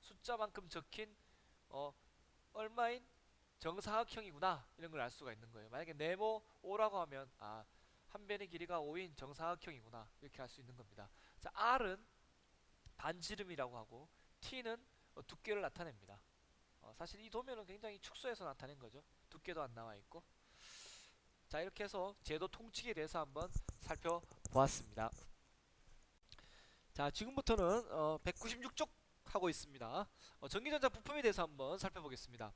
숫자만큼 적힌 얼마인 정사각형이구나 이런 걸 알 수가 있는 거예요. 만약에 네모 5라고 하면 한 변의 길이가 5인 정사각형이구나 이렇게 알 수 있는 겁니다. 자, R은 반지름이라고 하고 T는 두께를 나타냅니다. 사실 이 도면은 굉장히 축소해서 나타낸 거죠. 두께도 안 나와 있고. 자, 이렇게 해서 제도 통칙에 대해서 한번 살펴보았습니다. 자, 지금부터는 196쪽 하고 있습니다. 전기전자 부품에 대해서 한번 살펴보겠습니다.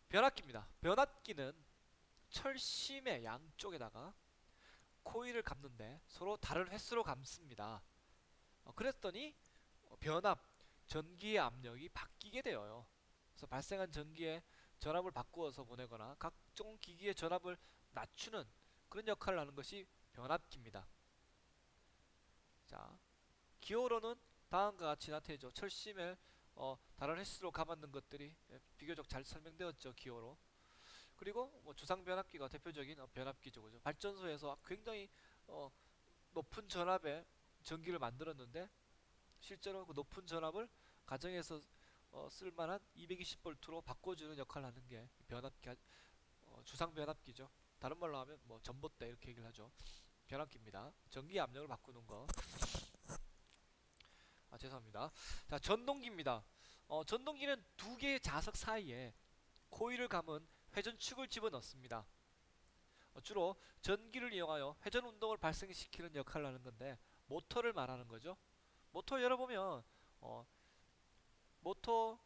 변압기입니다. 변압기는 철심의 양쪽에다가 코일을 감는데 서로 다른 횟수로 감습니다. 그랬더니 전기의 압력이 바뀌게 되어요. 그래서 발생한 전기에 전압을 바꾸어서 보내거나 각종 기기의 전압을 낮추는 그런 역할을 하는 것이 변압기입니다. 자, 기호로는 다음과 같이 나타내죠. 철심을 다른 횟수로 감았는 것들이 비교적 잘 설명되었죠. 기호로. 그리고 주상 변압기가 대표적인 변압기죠. 그죠? 발전소에서 굉장히 높은 전압의 전기를 만들었는데 실제로 그 높은 전압을 가정에서 쓸만한 220V로 바꿔주는 역할을 하는 게 변압기, 주상 변압기죠. 다른 말로 하면 전봇대 이렇게 얘기를 하죠. 변압기입니다. 전기 압력을 바꾸는 거. 죄송합니다. 자, 전동기입니다. 전동기는 두 개의 자석 사이에 코일을 감은 회전축을 집어넣습니다. 주로 전기를 이용하여 회전 운동을 발생시키는 역할을 하는 건데 모터를 말하는 거죠. 모터 열어보면 모터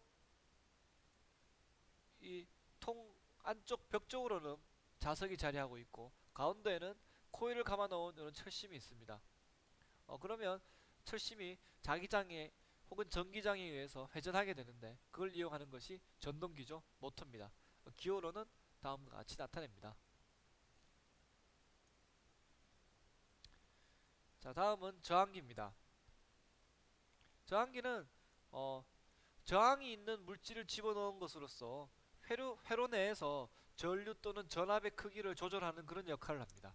이 통 안쪽 벽 쪽으로는 자석이 자리하고 있고 가운데에는 코일을 감아 놓은 이런 철심이 있습니다. 그러면 철심이 자기장에 혹은 전기장에 의해서 회전하게 되는데 그걸 이용하는 것이 전동기죠. 모터입니다. 기호로는 다음과 같이 나타냅니다. 자, 다음은 저항기입니다. 저항기는 저항이 있는 물질을 집어넣은 것으로서 회로 내에서 전류 또는 전압의 크기를 조절하는 그런 역할을 합니다.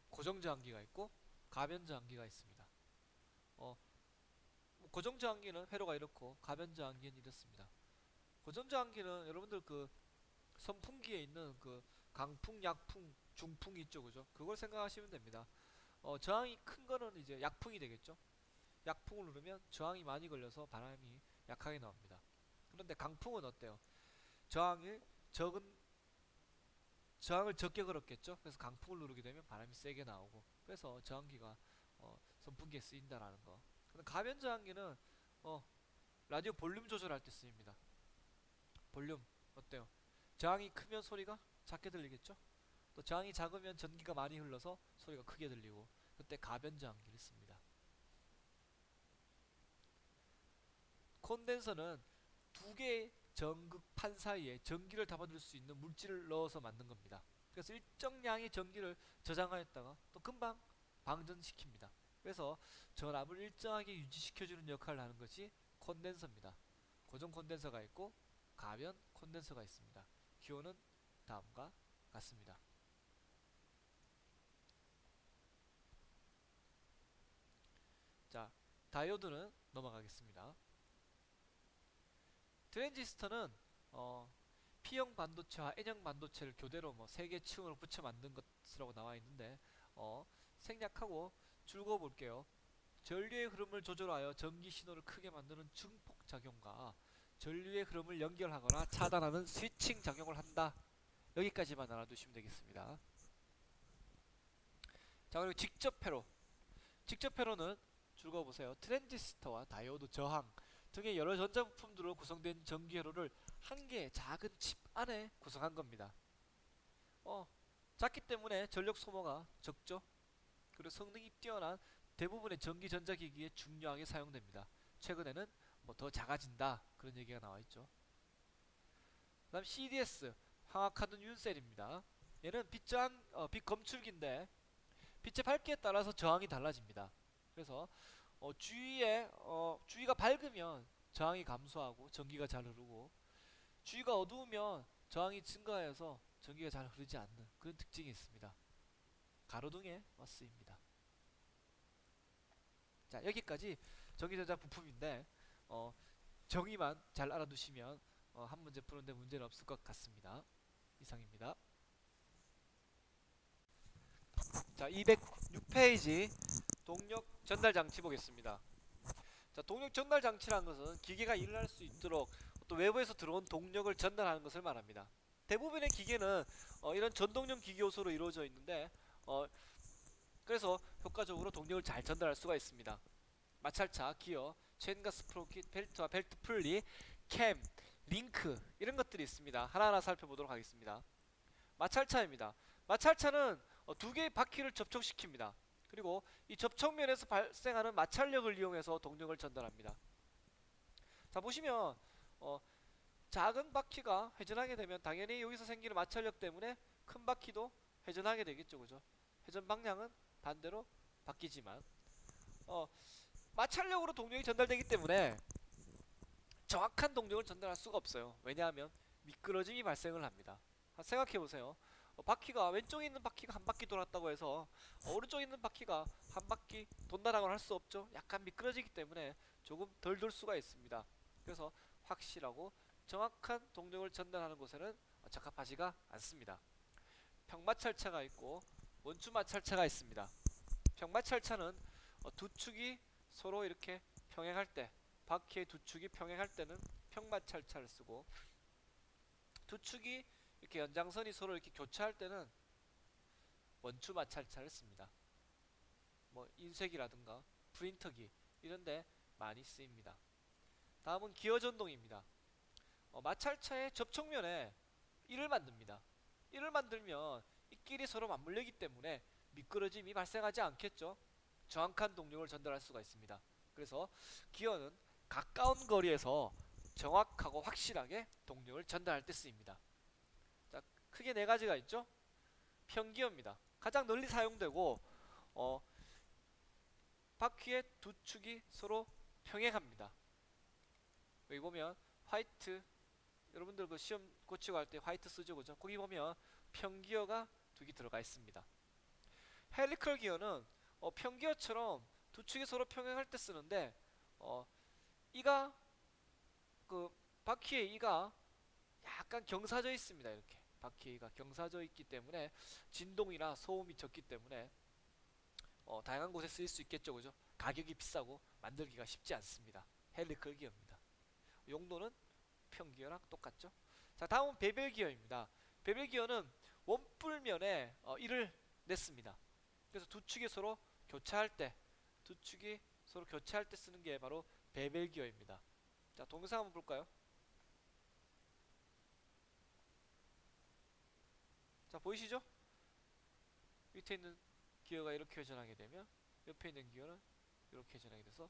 고정저항기가 있고 가변저항기가 있습니다. 어, 고정저항기는 회로가 이렇고 가변저항기는 이렇습니다. 고정저항기는 여러분들 그 선풍기에 있는 그 강풍, 약풍, 중풍이 있죠, 그죠? 그걸 생각하시면 됩니다. 저항이 큰 거는 이제 약풍이 되겠죠. 약풍을 누르면 저항이 많이 걸려서 바람이 약하게 나옵니다. 그런데 강풍은 어때요? 저항이 적은 저항을 적게 걸었겠죠. 그래서 강풍을 누르게 되면 바람이 세게 나오고, 그래서 저항기가 선풍기에 쓰인다라는 거. 근데 가변 저항기는 어, 라디오 볼륨 조절할 때 쓰입니다. 볼륨 어때요? 저항이 크면 소리가 작게 들리겠죠. 또 저항이 작으면 전기가 많이 흘러서 소리가 크게 들리고, 그때 가변 저항기를 씁니다. 콘덴서는 두 개의 전극판 사이에 전기를 담아둘 수 있는 물질을 넣어서 만든 겁니다. 그래서 일정량의 전기를 저장하였다가 또 금방 방전시킵니다. 그래서 전압을 일정하게 유지시켜주는 역할을 하는 것이 콘덴서입니다. 고정 콘덴서가 있고 가변 콘덴서가 있습니다. 기호는 다음과 같습니다. 자, 다이오드는 넘어가겠습니다. 트랜지스터는 어, P형 반도체와 N형 반도체를 교대로 뭐 세 개 층으로 붙여 만든 것이라고 나와 있는데, 생략하고 줄거 볼게요. 전류의 흐름을 조절하여 전기 신호를 크게 만드는 증폭 작용과 전류의 흐름을 연결하거나 차단하는 스위칭 작용을 한다. 여기까지만 알아두시면 되겠습니다. 자, 그리고 직접 회로. 직접 회로는 줄거 보세요. 트랜지스터와 다이오드, 저항 등의 여러 전자부품들로 구성된 전기 회로를 한 개의 작은 칩 안에 구성한 겁니다. 작기 때문에 전력 소모가 적죠. 그리고 성능이 뛰어난 대부분의 전기 전자기기에 중요하게 사용됩니다. 최근에는 뭐 더 작아진다 그런 얘기가 나와 있죠. 그다음 CDS 황학하든 윤셀입니다. 얘는 빛 검출기인데 빛의 밝기에 따라서 저항이 달라집니다. 그래서 주위가 밝으면 저항이 감소하고 전기가 잘 흐르고, 주위가 어두우면 저항이 증가해서 전기가 잘 흐르지 않는 그런 특징이 있습니다. 가로등에 쓰입니다. 자, 여기까지 전기전자 부품인데 정의만 잘 알아두시면 한 문제 푸는데 문제는 없을 것 같습니다. 이상입니다. 자, 206페이지 동력 전달 장치 보겠습니다. 자, 동력 전달 장치라는 것은 기계가 일을 할 수 있도록 또 외부에서 들어온 동력을 전달하는 것을 말합니다. 대부분의 기계는 이런 전동용 기계 요소로 이루어져 있는데, 그래서 효과적으로 동력을 잘 전달할 수가 있습니다. 마찰차, 기어, 체인과 스프로킷, 벨트와 벨트 풀리, 캠, 링크 이런 것들이 있습니다. 하나하나 살펴보도록 하겠습니다. 마찰차입니다. 마찰차는 두 개의 바퀴를 접촉시킵니다. 그리고 이 접촉면에서 발생하는 마찰력을 이용해서 동력을 전달합니다. 자, 보시면 작은 바퀴가 회전하게 되면 당연히 여기서 생기는 마찰력 때문에 큰 바퀴도 회전하게 되겠죠, 그죠? 회전 방향은 반대로 바뀌지만 마찰력으로 동력이 전달되기 때문에 정확한 동력을 전달할 수가 없어요. 왜냐하면 미끄러짐이 발생을 합니다. 생각해 보세요. 바퀴가 왼쪽에 있는 바퀴가 한 바퀴 돌았다고 해서 오른쪽에 있는 바퀴가 한 바퀴 돈다라고 할 수 없죠. 약간 미끄러지기 때문에 조금 덜 돌 수가 있습니다. 그래서 확실하고 정확한 동력을 전달하는 곳에는 적합하지가 않습니다. 평마찰차가 있고 원추마찰차가 있습니다. 평마찰차는 두 축이 서로 이렇게 평행할 때, 바퀴의 두 축이 평행할 때는 평마찰차를 쓰고, 두 축이 이렇게 연장선이 서로 이렇게 교차할 때는 원추마찰차를 씁니다. 뭐 인쇄기라든가 프린터기 이런데 많이 쓰입니다. 다음은 기어전동입니다. 마찰차의 접촉면에 일을 만듭니다. 일을 만들면 이 끼리 서로 맞물리기 때문에 미끄러짐이 발생하지 않겠죠. 정확한 동력을 전달할 수가 있습니다. 그래서 기어는 가까운 거리에서 정확하고 확실하게 동력을 전달할 때 쓰입니다. 자, 크게 네 가지가 있죠. 평기어입니다. 가장 널리 사용되고 바퀴의 두 축이 서로 평행합니다. 여기 보면 화이트, 여러분들 그 시험 고치고 할 때 화이트 쓰죠, 그죠? 거기 보면 평기어가 두 개 들어가 있습니다. 헬리컬 기어는 평기어처럼 두 축이 서로 평행할 때 쓰는데 이가 그 바퀴의 이가 약간 경사져 있습니다. 이렇게 바퀴의 이가 경사져 있기 때문에 진동이나 소음이 적기 때문에 다양한 곳에 쓰일 수 있겠죠, 그죠? 가격이 비싸고 만들기가 쉽지 않습니다. 헬리클 기어입니다. 용도는 평기어랑 똑같죠? 자, 다음은 베벨 기어입니다. 베벨 기어는 원뿔면에 일을 냈습니다. 그래서 두 축이 서로 교차할 때, 두 축이 서로 교차할 때 쓰는 게 바로 베벨 기어입니다. 자, 동영상 한번 볼까요? 자, 보이시죠? 밑에 있는 기어가 이렇게 회전하게 되면 옆에 있는 기어는 이렇게 회전하게 돼서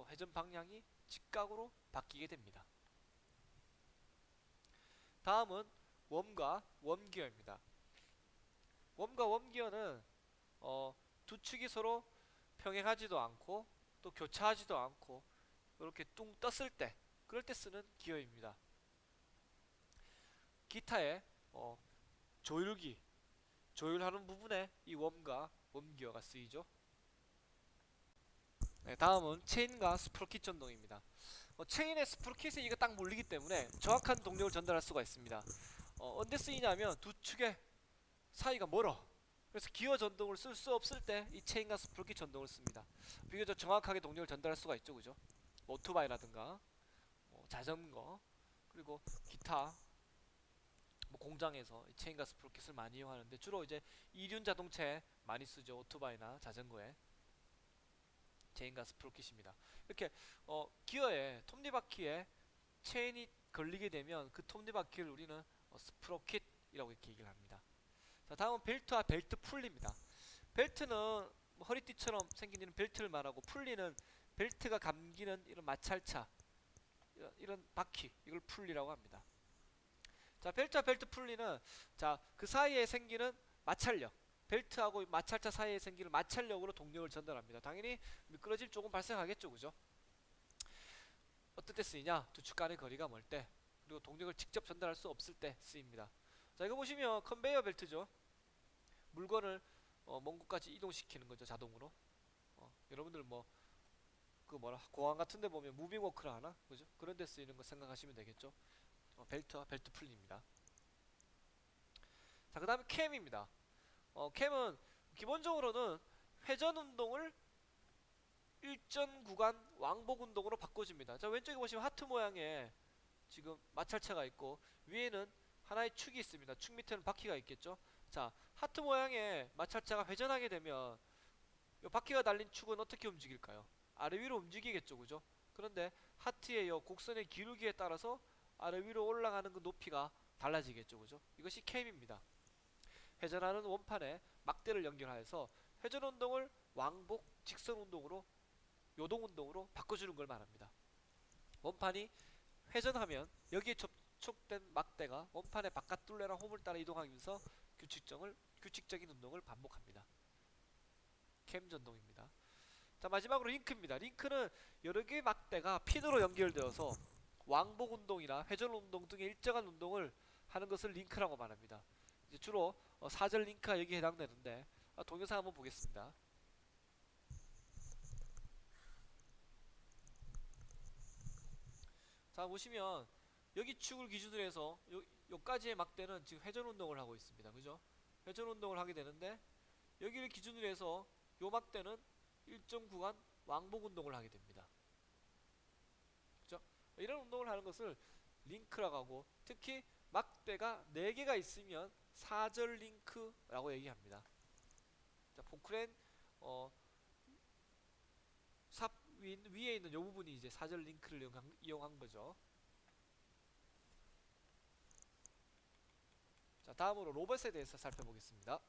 회전 방향이 직각으로 바뀌게 됩니다. 다음은 웜과 웜기어입니다. 웜과 웜기어는 두 축이 서로 평행하지도 않고 또 교차하지도 않고 이렇게 뚱 떴을 때 그럴 때 쓰는 기어입니다. 기타의 조율기, 조율하는 부분에 이 웜과 웜기어가 쓰이죠. 네, 다음은 체인과 스프로킷 전동입니다. 체인의 스프로킷에 이가 딱 몰리기 때문에 정확한 동력을 전달할 수가 있습니다. 언제 쓰이냐면 두 축의 사이가 멀어. 그래서 기어 전동을 쓸 수 없을 때 이 체인과 스프로킷 전동을 씁니다. 비교적 정확하게 동력을 전달할 수가 있죠, 그죠? 오토바이라든가 자전거 그리고 기타 공장에서 이 체인과 스프로킷을 많이 이용하는데 주로 이제 이륜 자동차에 많이 쓰죠. 오토바이나 자전거에 체인과 스프로킷입니다. 이렇게 기어에 톱니바퀴에 체인이 걸리게 되면 그 톱니바퀴를 우리는 스프로킷이라고 이렇게 얘기를 합니다. 자, 다음은 벨트와 벨트 풀리입니다. 벨트는 뭐 허리띠처럼 생긴 이런 벨트를 말하고 풀리는 벨트가 감기는 이런 마찰차 이런 바퀴 이걸 풀리라고 합니다. 자, 벨트와 벨트 풀리는 그 사이에 생기는 마찰력 벨트하고 마찰차 사이에 생기는 마찰력으로 동력을 전달합니다. 당연히 미끄러짐 조금 발생하겠죠, 그죠? 어떨 때 쓰이냐? 두 축 간의 거리가 멀 때, 그리고 동력을 직접 전달할 수 없을 때 쓰입니다. 자, 이거 보시면 컨베이어 벨트죠. 물건을 먼 곳까지 이동시키는 거죠, 자동으로. 여러분들 그 공항 같은데 보면 무빙 워크를 하나, 그죠? 그런 데 쓰이는 거 생각하시면 되겠죠. 벨트와 벨트 풀리입니다. 자, 그 다음에 캠입니다. 캠은 기본적으로는 회전 운동을 일전 구간 왕복 운동으로 바꿔줍니다. 자, 왼쪽에 보시면 하트 모양의 지금 마찰차가 있고 위에는 하나의 축이 있습니다. 축 밑에는 바퀴가 있겠죠. 자, 하트 모양의 마찰차가 회전하게 되면 이 바퀴가 달린 축은 어떻게 움직일까요? 아래 위로 움직이겠죠, 그죠? 그런데 하트의 이 곡선의 기울기에 따라서 아래 위로 올라가는 그 높이가 달라지겠죠, 그죠? 이것이 캠입니다. 회전하는 원판에 막대를 연결하여서 회전 운동을 왕복 직선 운동으로 요동 운동으로 바꿔주는 걸 말합니다. 원판이 회전하면 여기에 접촉된 막대가 원판의 바깥 둘레나 홈을 따라 이동하면서 규칙적인 운동을 반복합니다. 캠 전동입니다. 자, 마지막으로 링크입니다. 링크는 여러 개의 막대가 핀으로 연결되어서 왕복 운동이나 회전 운동 등의 일정한 운동을 하는 것을 링크라고 말합니다. 이제 주로 사절 링크가 여기에 해당되는데 동영상 한번 보겠습니다. 자, 보시면 여기 축을 기준으로 해서 요까지의 막대는 지금 회전 운동을 하고 있습니다. 그죠? 회전 운동을 하게 되는데 여기를 기준으로 해서 요 막대는 일정 구간 왕복 운동을 하게 됩니다. 그죠? 이런 운동을 하는 것을 링크라고 하고 특히 막대가 4개가 있으면 사절 링크라고 얘기합니다. 자, 포크렌 삽 위에 있는 이 부분이 이제 사절 링크를 이용한 거죠. 자, 다음으로 로봇에 대해서 살펴보겠습니다.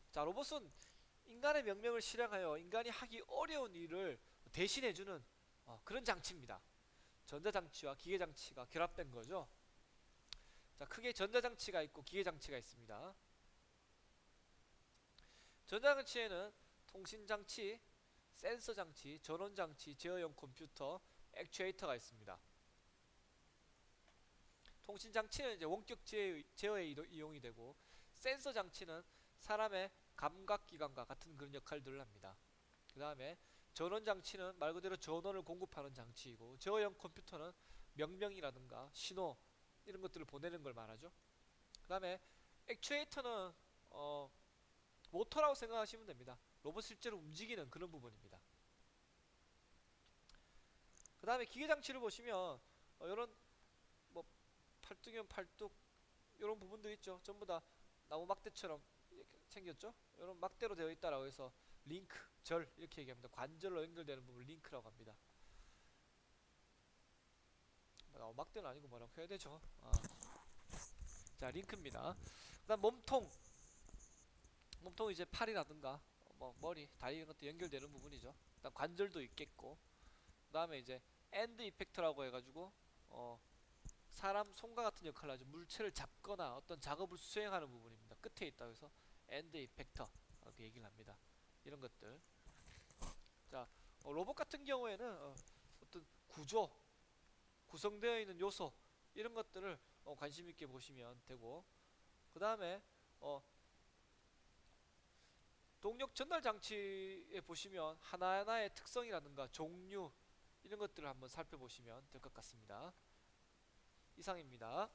자, 로봇은 인간의 명령을 실행하여 인간이 하기 어려운 일을 대신해주는 그런 장치입니다. 전자장치와 기계장치가 결합된 거죠. 자, 크게 전자장치가 있고 기계장치가 있습니다. 전자장치에는 통신장치, 센서장치, 전원장치, 제어용 컴퓨터, 액추에이터가 있습니다. 통신장치는 이제 원격 제어에 이용이 되고 센서장치는 사람의 감각기관과 같은 그런 역할들을 합니다. 그 다음에 전원장치는 말 그대로 전원을 공급하는 장치이고, 제어형 컴퓨터는 명령이라든가 신호 이런 것들을 보내는 걸 말하죠. 그 다음에 액추에이터는 모터라고 생각하시면 됩니다. 로봇 실제로 움직이는 그런 부분입니다. 그 다음에 기계장치를 보시면 이런 뭐 팔뚝이면 팔뚝 이런 부분들 있죠. 전부 다 나무 막대처럼 이렇게 생겼죠. 이런 막대로 되어 있다라고 해서 링크, 절 이렇게 얘기합니다. 관절로 연결되는 부분 링크라고 합니다. 나무 막대는 아니고 뭐라고 해야 되죠? 자, 링크입니다. 그다음 몸통, 몸통은 이제 팔이라든가 뭐 머리, 다리 이런 것도 연결되는 부분이죠. 그다음 관절도 있겠고, 그다음에 이제 엔드 이펙터라고 해가지고 사람 손과 같은 역할을 하죠. 물체를 잡거나 어떤 작업을 수행하는 부분입니다. 끝에 있다고 해서 엔드 이펙터 이렇게 얘기를 합니다. 이런 것들. 자, 로봇 같은 경우에는 어떤 구조, 구성되어 있는 요소 이런 것들을 관심 있게 보시면 되고, 그 다음에 동력 전달 장치에 보시면 하나하나의 특성이라든가 종류 이런 것들을 한번 살펴보시면 될 것 같습니다. 이상입니다.